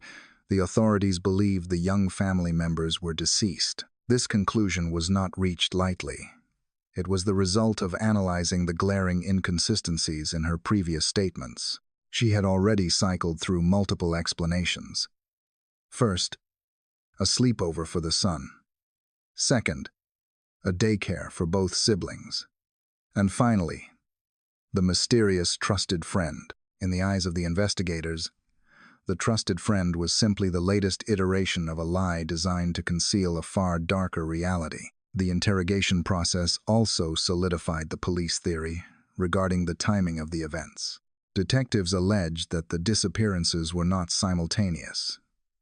the authorities believed the young family members were deceased. This conclusion was not reached lightly. It was the result of analyzing the glaring inconsistencies in her previous statements. She had already cycled through multiple explanations. First, a sleepover for the son. Second, a daycare for both siblings. And finally, the mysterious trusted friend. In the eyes of the investigators, the trusted friend was simply the latest iteration of a lie designed to conceal a far darker reality. The interrogation process also solidified the police theory regarding the timing of the events. Detectives alleged that the disappearances were not simultaneous,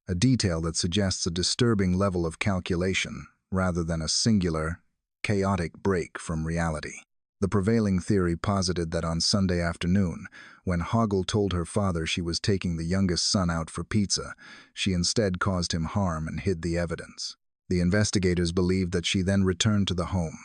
a detail that suggests a disturbing level of calculation rather than a singular, chaotic break from reality. The prevailing theory posited that on Sunday afternoon, when Hoggle told her father she was taking the youngest son out for pizza, she instead caused him harm and hid the evidence. The investigators believed that she then returned to the home,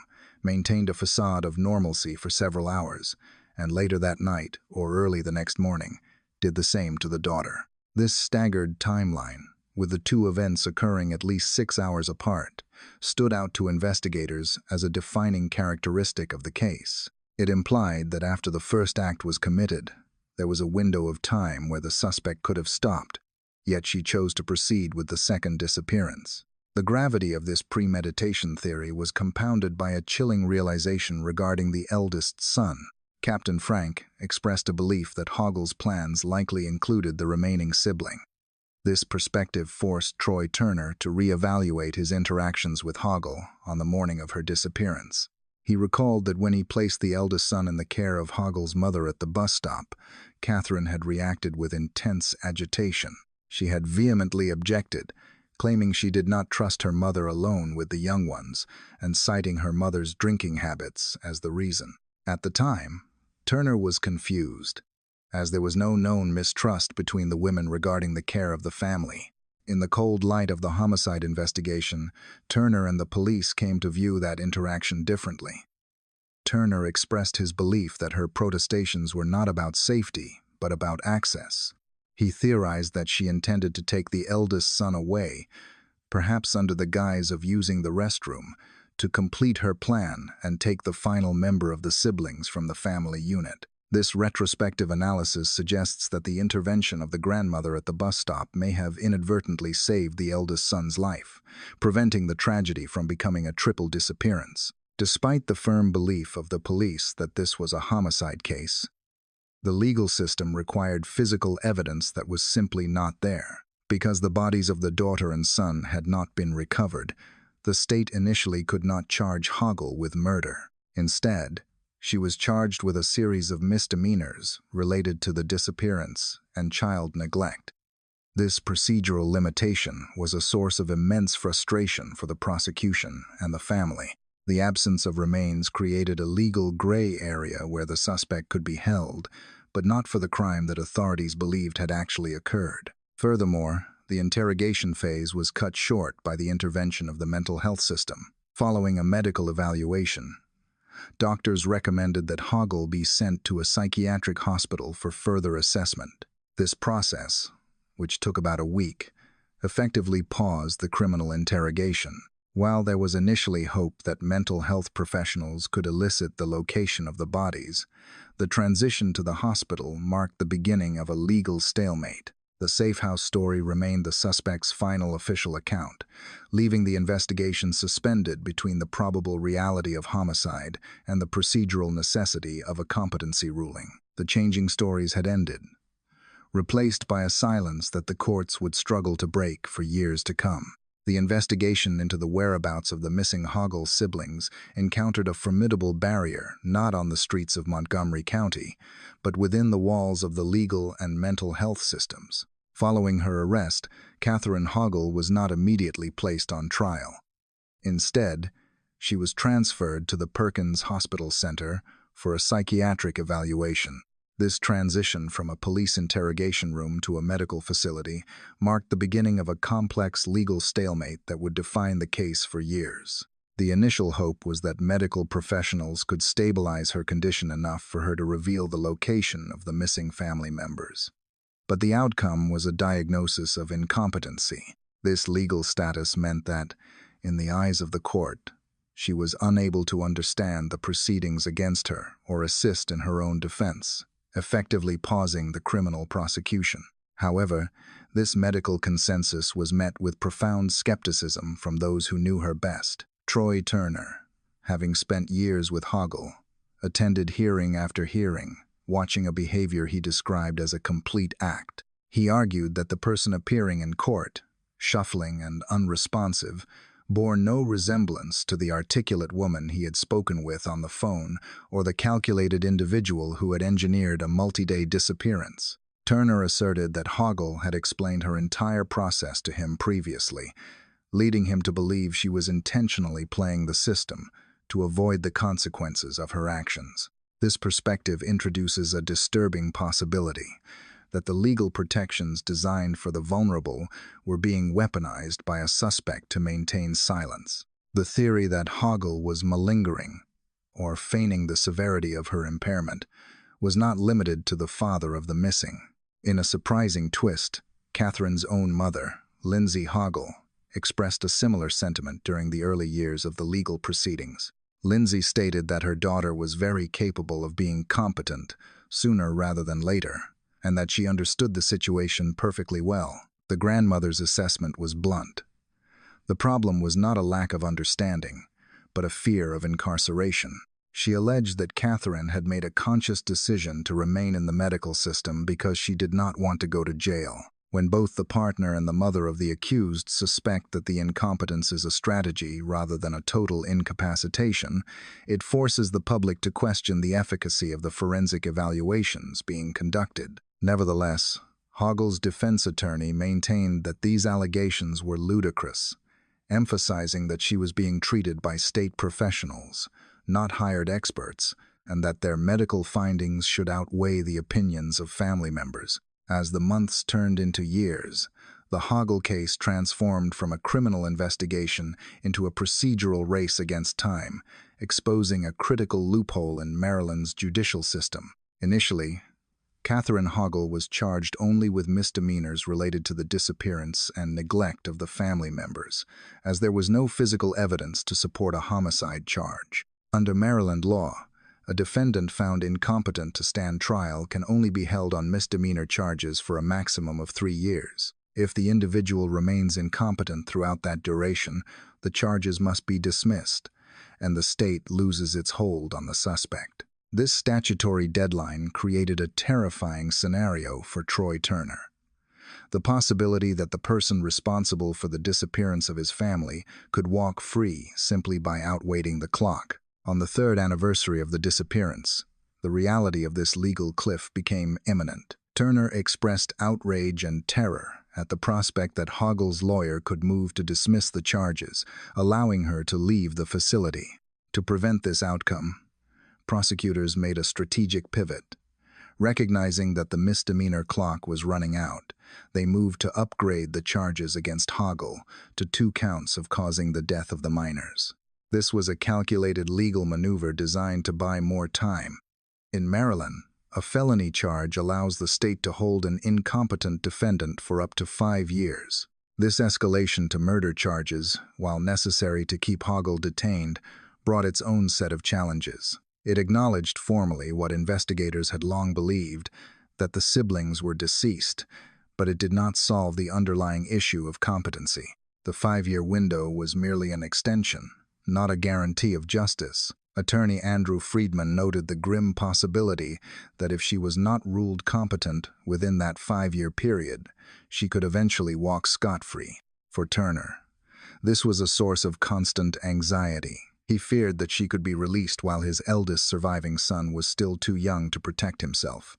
maintained a facade of normalcy for several hours, and later that night, or early the next morning, did the same to the daughter. This staggered timeline, with the two events occurring at least 6 hours apart, stood out to investigators as a defining characteristic of the case. It implied that after the first act was committed, there was a window of time where the suspect could have stopped, yet she chose to proceed with the second disappearance. The gravity of this premeditation theory was compounded by a chilling realization regarding the eldest son. Captain Frank expressed a belief that Hoggle's plans likely included the remaining sibling. This perspective forced Troy Turner to reevaluate his interactions with Hoggle on the morning of her disappearance. He recalled that when he placed the eldest son in the care of Hoggle's mother at the bus stop, Catherine had reacted with intense agitation. She had vehemently objected, claiming she did not trust her mother alone with the young ones, and citing her mother's drinking habits as the reason. At the time, Turner was confused, as there was no known mistrust between the women regarding the care of the family. In the cold light of the homicide investigation, Turner and the police came to view that interaction differently. Turner expressed his belief that her protestations were not about safety, but about access. He theorized that she intended to take the eldest son away, perhaps under the guise of using the restroom, to complete her plan and take the final member of the siblings from the family unit. This retrospective analysis suggests that the intervention of the grandmother at the bus stop may have inadvertently saved the eldest son's life, preventing the tragedy from becoming a triple disappearance. Despite the firm belief of the police that this was a homicide case, the legal system required physical evidence that was simply not there. Because the bodies of the daughter and son had not been recovered, the state initially could not charge Hoggle with murder. Instead, she was charged with a series of misdemeanors related to the disappearance and child neglect. This procedural limitation was a source of immense frustration for the prosecution and the family. The absence of remains created a legal gray area where the suspect could be held, but not for the crime that authorities believed had actually occurred. Furthermore, the interrogation phase was cut short by the intervention of the mental health system. Following a medical evaluation, doctors recommended that Hoggle be sent to a psychiatric hospital for further assessment. This process, which took about a week, effectively paused the criminal interrogation. While there was initially hope that mental health professionals could elicit the location of the bodies, the transition to the hospital marked the beginning of a legal stalemate. The safe house story remained the suspect's final official account, leaving the investigation suspended between the probable reality of homicide and the procedural necessity of a competency ruling. The changing stories had ended, replaced by a silence that the courts would struggle to break for years to come. The investigation into the whereabouts of the missing Hoggle siblings encountered a formidable barrier not on the streets of Montgomery County, but within the walls of the legal and mental health systems. Following her arrest, Catherine Hoggle was not immediately placed on trial. Instead, she was transferred to the Perkins Hospital Center for a psychiatric evaluation. This transition from a police interrogation room to a medical facility marked the beginning of a complex legal stalemate that would define the case for years. The initial hope was that medical professionals could stabilize her condition enough for her to reveal the location of the missing family members. But the outcome was a diagnosis of incompetency. This legal status meant that, in the eyes of the court, she was unable to understand the proceedings against her or assist in her own defense, effectively pausing the criminal prosecution. However, this medical consensus was met with profound skepticism from those who knew her best. Troy Turner, having spent years with Hoggle, attended hearing after hearing, watching a behavior he described as a complete act. He argued that the person appearing in court, shuffling and unresponsive, bore no resemblance to the articulate woman he had spoken with on the phone or the calculated individual who had engineered a multi-day disappearance. Turner asserted that Hoggle had explained her entire process to him previously, leading him to believe she was intentionally playing the system to avoid the consequences of her actions. This perspective introduces a disturbing possibility that the legal protections designed for the vulnerable were being weaponized by a suspect to maintain silence. The theory that Hoggle was malingering, or feigning the severity of her impairment, was not limited to the father of the missing. In a surprising twist, Catherine's own mother, Lindsay Hoggle, expressed a similar sentiment during the early years of the legal proceedings. Lindsay stated that her daughter was very capable of being competent sooner rather than later, and that she understood the situation perfectly well. The grandmother's assessment was blunt. The problem was not a lack of understanding, but a fear of incarceration. She alleged that Catherine had made a conscious decision to remain in the medical system because she did not want to go to jail. When both the partner and the mother of the accused suspect that the incompetence is a strategy rather than a total incapacitation, it forces the public to question the efficacy of the forensic evaluations being conducted. Nevertheless, Hoggle's defense attorney maintained that these allegations were ludicrous, emphasizing that she was being treated by state professionals, not hired experts, and that their medical findings should outweigh the opinions of family members. As the months turned into years, the Hoggle case transformed from a criminal investigation into a procedural race against time, exposing a critical loophole in Maryland's judicial system. Initially, Catherine Hoggle was charged only with misdemeanors related to the disappearance and neglect of the family members, as there was no physical evidence to support a homicide charge. Under Maryland law, a defendant found incompetent to stand trial can only be held on misdemeanor charges for a maximum of 3 years. If the individual remains incompetent throughout that duration, the charges must be dismissed, and the state loses its hold on the suspect. This statutory deadline created a terrifying scenario for Troy Turner. The possibility that the person responsible for the disappearance of his family could walk free simply by outwaiting the clock. On the 3rd anniversary of the disappearance, the reality of this legal cliff became imminent. Turner expressed outrage and terror at the prospect that Hoggle's lawyer could move to dismiss the charges, allowing her to leave the facility. To prevent this outcome, prosecutors made a strategic pivot. Recognizing that the misdemeanor clock was running out, they moved to upgrade the charges against Hoggle to 2 counts of causing the death of the minors. This was a calculated legal maneuver designed to buy more time. In Maryland, a felony charge allows the state to hold an incompetent defendant for up to 5 years. This escalation to murder charges, while necessary to keep Hoggle detained, brought its own set of challenges. It acknowledged formally what investigators had long believed, that the siblings were deceased, but it did not solve the underlying issue of competency. The 5-year window was merely an extension, not a guarantee of justice. Attorney Andrew Friedman noted the grim possibility that if she was not ruled competent within that 5-year period, she could eventually walk scot-free. For Turner, this was a source of constant anxiety. He feared that she could be released while his eldest surviving son was still too young to protect himself,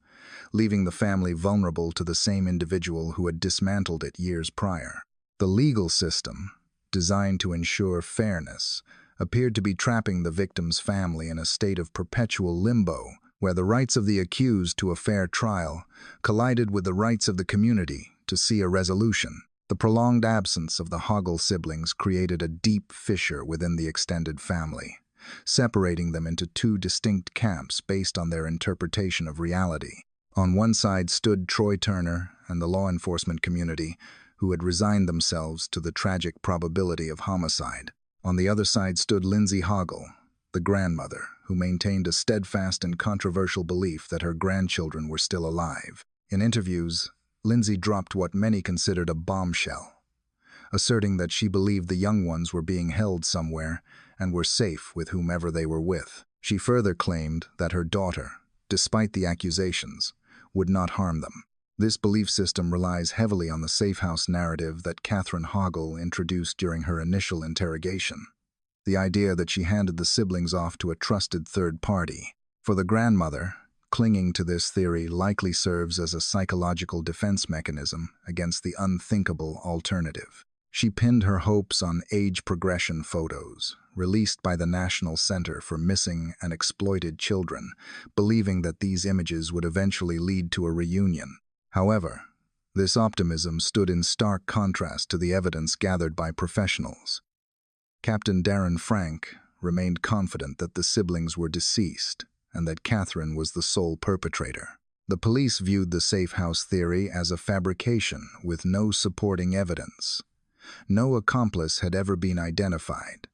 leaving the family vulnerable to the same individual who had dismantled it years prior. The legal system, designed to ensure fairness, appeared to be trapping the victim's family in a state of perpetual limbo, where the rights of the accused to a fair trial collided with the rights of the community to see a resolution. The prolonged absence of the Hoggle siblings created a deep fissure within the extended family, separating them into 2 distinct camps based on their interpretation of reality. On one side stood Troy Turner and the law enforcement community, who had resigned themselves to the tragic probability of homicide. On the other side stood Lindsay Hoggle, the grandmother, who maintained a steadfast and controversial belief that her grandchildren were still alive. In interviews, Lindsay dropped what many considered a bombshell, asserting that she believed the young ones were being held somewhere and were safe with whomever they were with. She further claimed that her daughter, despite the accusations, would not harm them. This belief system relies heavily on the safe house narrative that Catherine Hoggle introduced during her initial interrogation. The idea that she handed the siblings off to a trusted third party. For the grandmother, clinging to this theory likely serves as a psychological defense mechanism against the unthinkable alternative. She pinned her hopes on age progression photos, released by the National Center for Missing and Exploited Children, believing that these images would eventually lead to a reunion. However, this optimism stood in stark contrast to the evidence gathered by professionals. Captain Darren Frank remained confident that the siblings were deceased and that Catherine was the sole perpetrator. The police viewed the safe house theory as a fabrication with no supporting evidence. No accomplice had ever been identified.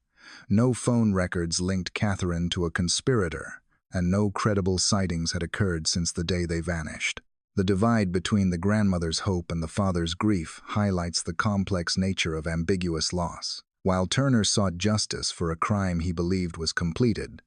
No phone records linked Catherine to a conspirator, and no credible sightings had occurred since the day they vanished. The divide between the grandmother's hope and the father's grief highlights the complex nature of ambiguous loss. While Turner sought justice for a crime he believed was completed,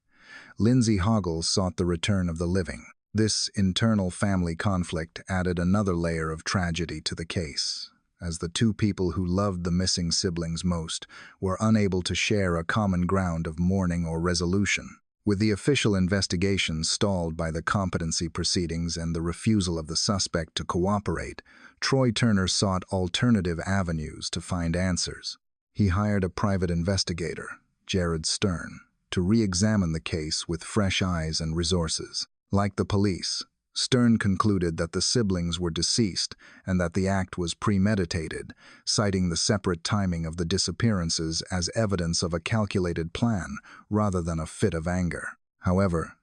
Lindsay Hoggle sought the return of the living. This internal family conflict added another layer of tragedy to the case, as the two people who loved the missing siblings most were unable to share a common ground of mourning or resolution. With the official investigation stalled by the competency proceedings and the refusal of the suspect to cooperate, Troy Turner sought alternative avenues to find answers. He hired a private investigator, Jared Stern, to re-examine the case with fresh eyes and resources. Like the police, Stern concluded that the siblings were deceased and that the act was premeditated, citing the separate timing of the disappearances as evidence of a calculated plan rather than a fit of anger. However,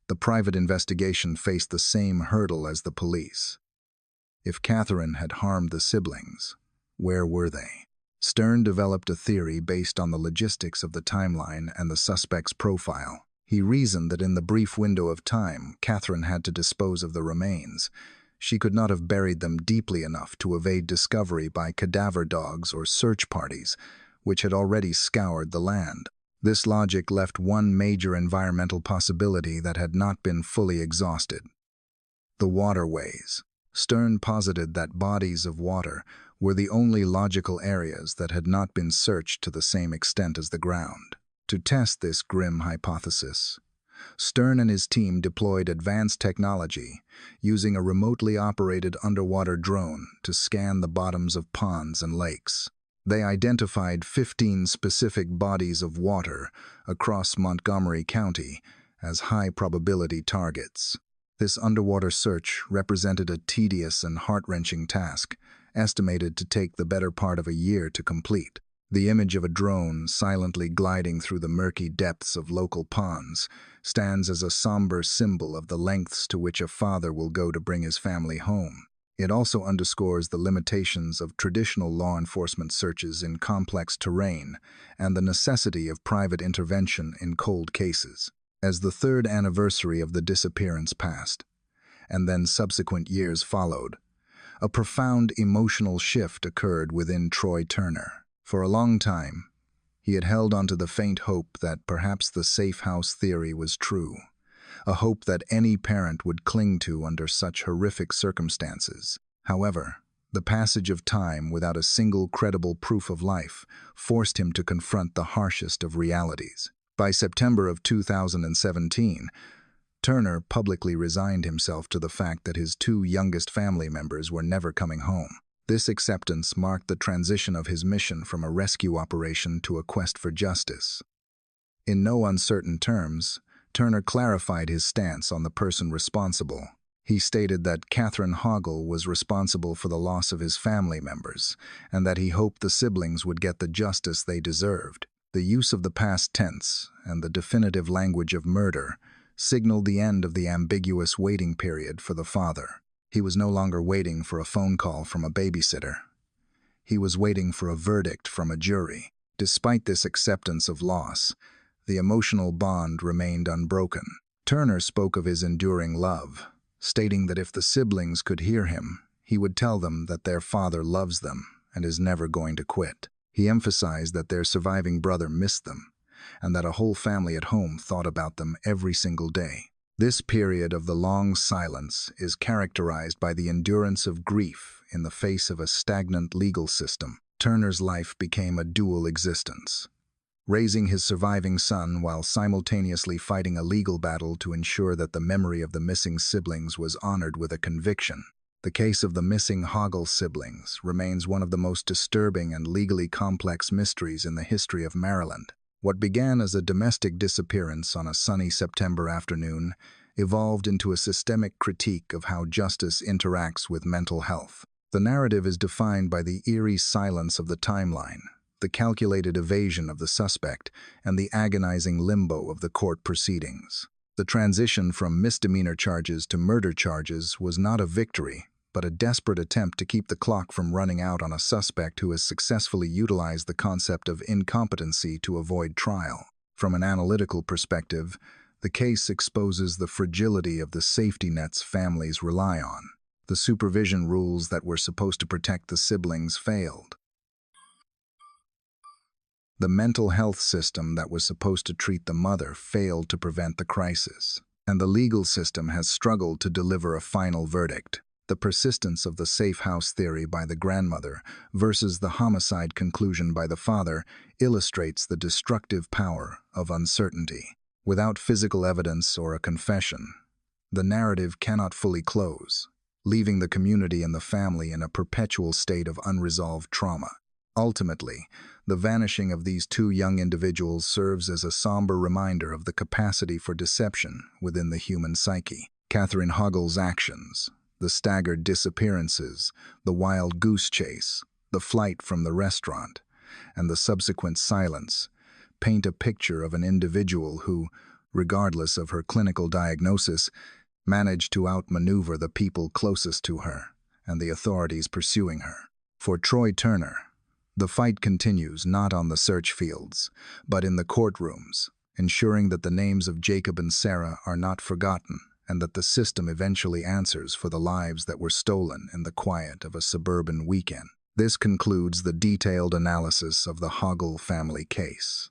the private investigation faced the same hurdle as the police. If Catherine had harmed the siblings, where were they? Stern developed a theory based on the logistics of the timeline and the suspect's profile. He reasoned that in the brief window of time Catherine had to dispose of the remains, she could not have buried them deeply enough to evade discovery by cadaver dogs or search parties, which had already scoured the land. This logic left one major environmental possibility that had not been fully exhausted: the waterways. Stern posited that bodies of water were the only logical areas that had not been searched to the same extent as the ground. To test this grim hypothesis, Stern and his team deployed advanced technology, using a remotely operated underwater drone to scan the bottoms of ponds and lakes. They identified 15 specific bodies of water across Montgomery County as high-probability targets. This underwater search represented a tedious and heart-wrenching task, estimated to take the better part of a year to complete. The image of a drone silently gliding through the murky depths of local ponds stands as a somber symbol of the lengths to which a father will go to bring his family home. It also underscores the limitations of traditional law enforcement searches in complex terrain and the necessity of private intervention in cold cases. As the third anniversary of the disappearance passed, and then subsequent years followed, a profound emotional shift occurred within Troy Turner. For a long time, he had held onto the faint hope that perhaps the safe house theory was true, a hope that any parent would cling to under such horrific circumstances. However, the passage of time without a single credible proof of life forced him to confront the harshest of realities. By September of 2017, Turner publicly resigned himself to the fact that his two youngest family members were never coming home. This acceptance marked the transition of his mission from a rescue operation to a quest for justice. In no uncertain terms, Turner clarified his stance on the person responsible. He stated that Catherine Hoggle was responsible for the loss of his family members, and that he hoped the siblings would get the justice they deserved. The use of the past tense and the definitive language of murder signaled the end of the ambiguous waiting period for the father. He was no longer waiting for a phone call from a babysitter. He was waiting for a verdict from a jury. Despite this acceptance of loss, the emotional bond remained unbroken. Turner spoke of his enduring love, stating that if the siblings could hear him, he would tell them that their father loves them and is never going to quit. He emphasized that their surviving brother missed them, and that a whole family at home thought about them every single day. This period of the long silence is characterized by the endurance of grief in the face of a stagnant legal system. Turner's life became a dual existence, raising his surviving son while simultaneously fighting a legal battle to ensure that the memory of the missing siblings was honored with a conviction. The case of the missing Hoggle siblings remains one of the most disturbing and legally complex mysteries in the history of Maryland. What began as a domestic disappearance on a sunny September afternoon evolved into a systemic critique of how justice interacts with mental health. The narrative is defined by the eerie silence of the timeline, the calculated evasion of the suspect, and the agonizing limbo of the court proceedings. The transition from misdemeanor charges to murder charges was not a victory, but a desperate attempt to keep the clock from running out on a suspect who has successfully utilized the concept of incompetency to avoid trial. From an analytical perspective, the case exposes the fragility of the safety nets families rely on. The supervision rules that were supposed to protect the siblings failed. The mental health system that was supposed to treat the mother failed to prevent the crisis. And the legal system has struggled to deliver a final verdict. The persistence of the safe house theory by the grandmother versus the homicide conclusion by the father illustrates the destructive power of uncertainty. Without physical evidence or a confession, the narrative cannot fully close, leaving the community and the family in a perpetual state of unresolved trauma. Ultimately, the vanishing of these two young individuals serves as a somber reminder of the capacity for deception within the human psyche. Catherine Hoggle's actions, the staggered disappearances, the Wild Goose Chase, the flight from the restaurant, and the subsequent silence paint a picture of an individual who, regardless of her clinical diagnosis, managed to outmaneuver the people closest to her and the authorities pursuing her. For Troy Turner, the fight continues not on the search fields, but in the courtrooms, ensuring that the names of Jacob and Sarah are not forgotten and that the system eventually answers for the lives that were stolen in the quiet of a suburban weekend. This concludes the detailed analysis of the Hoggle family case.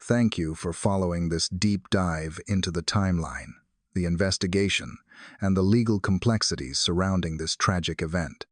Thank you for following this deep dive into the timeline, the investigation, and the legal complexities surrounding this tragic event.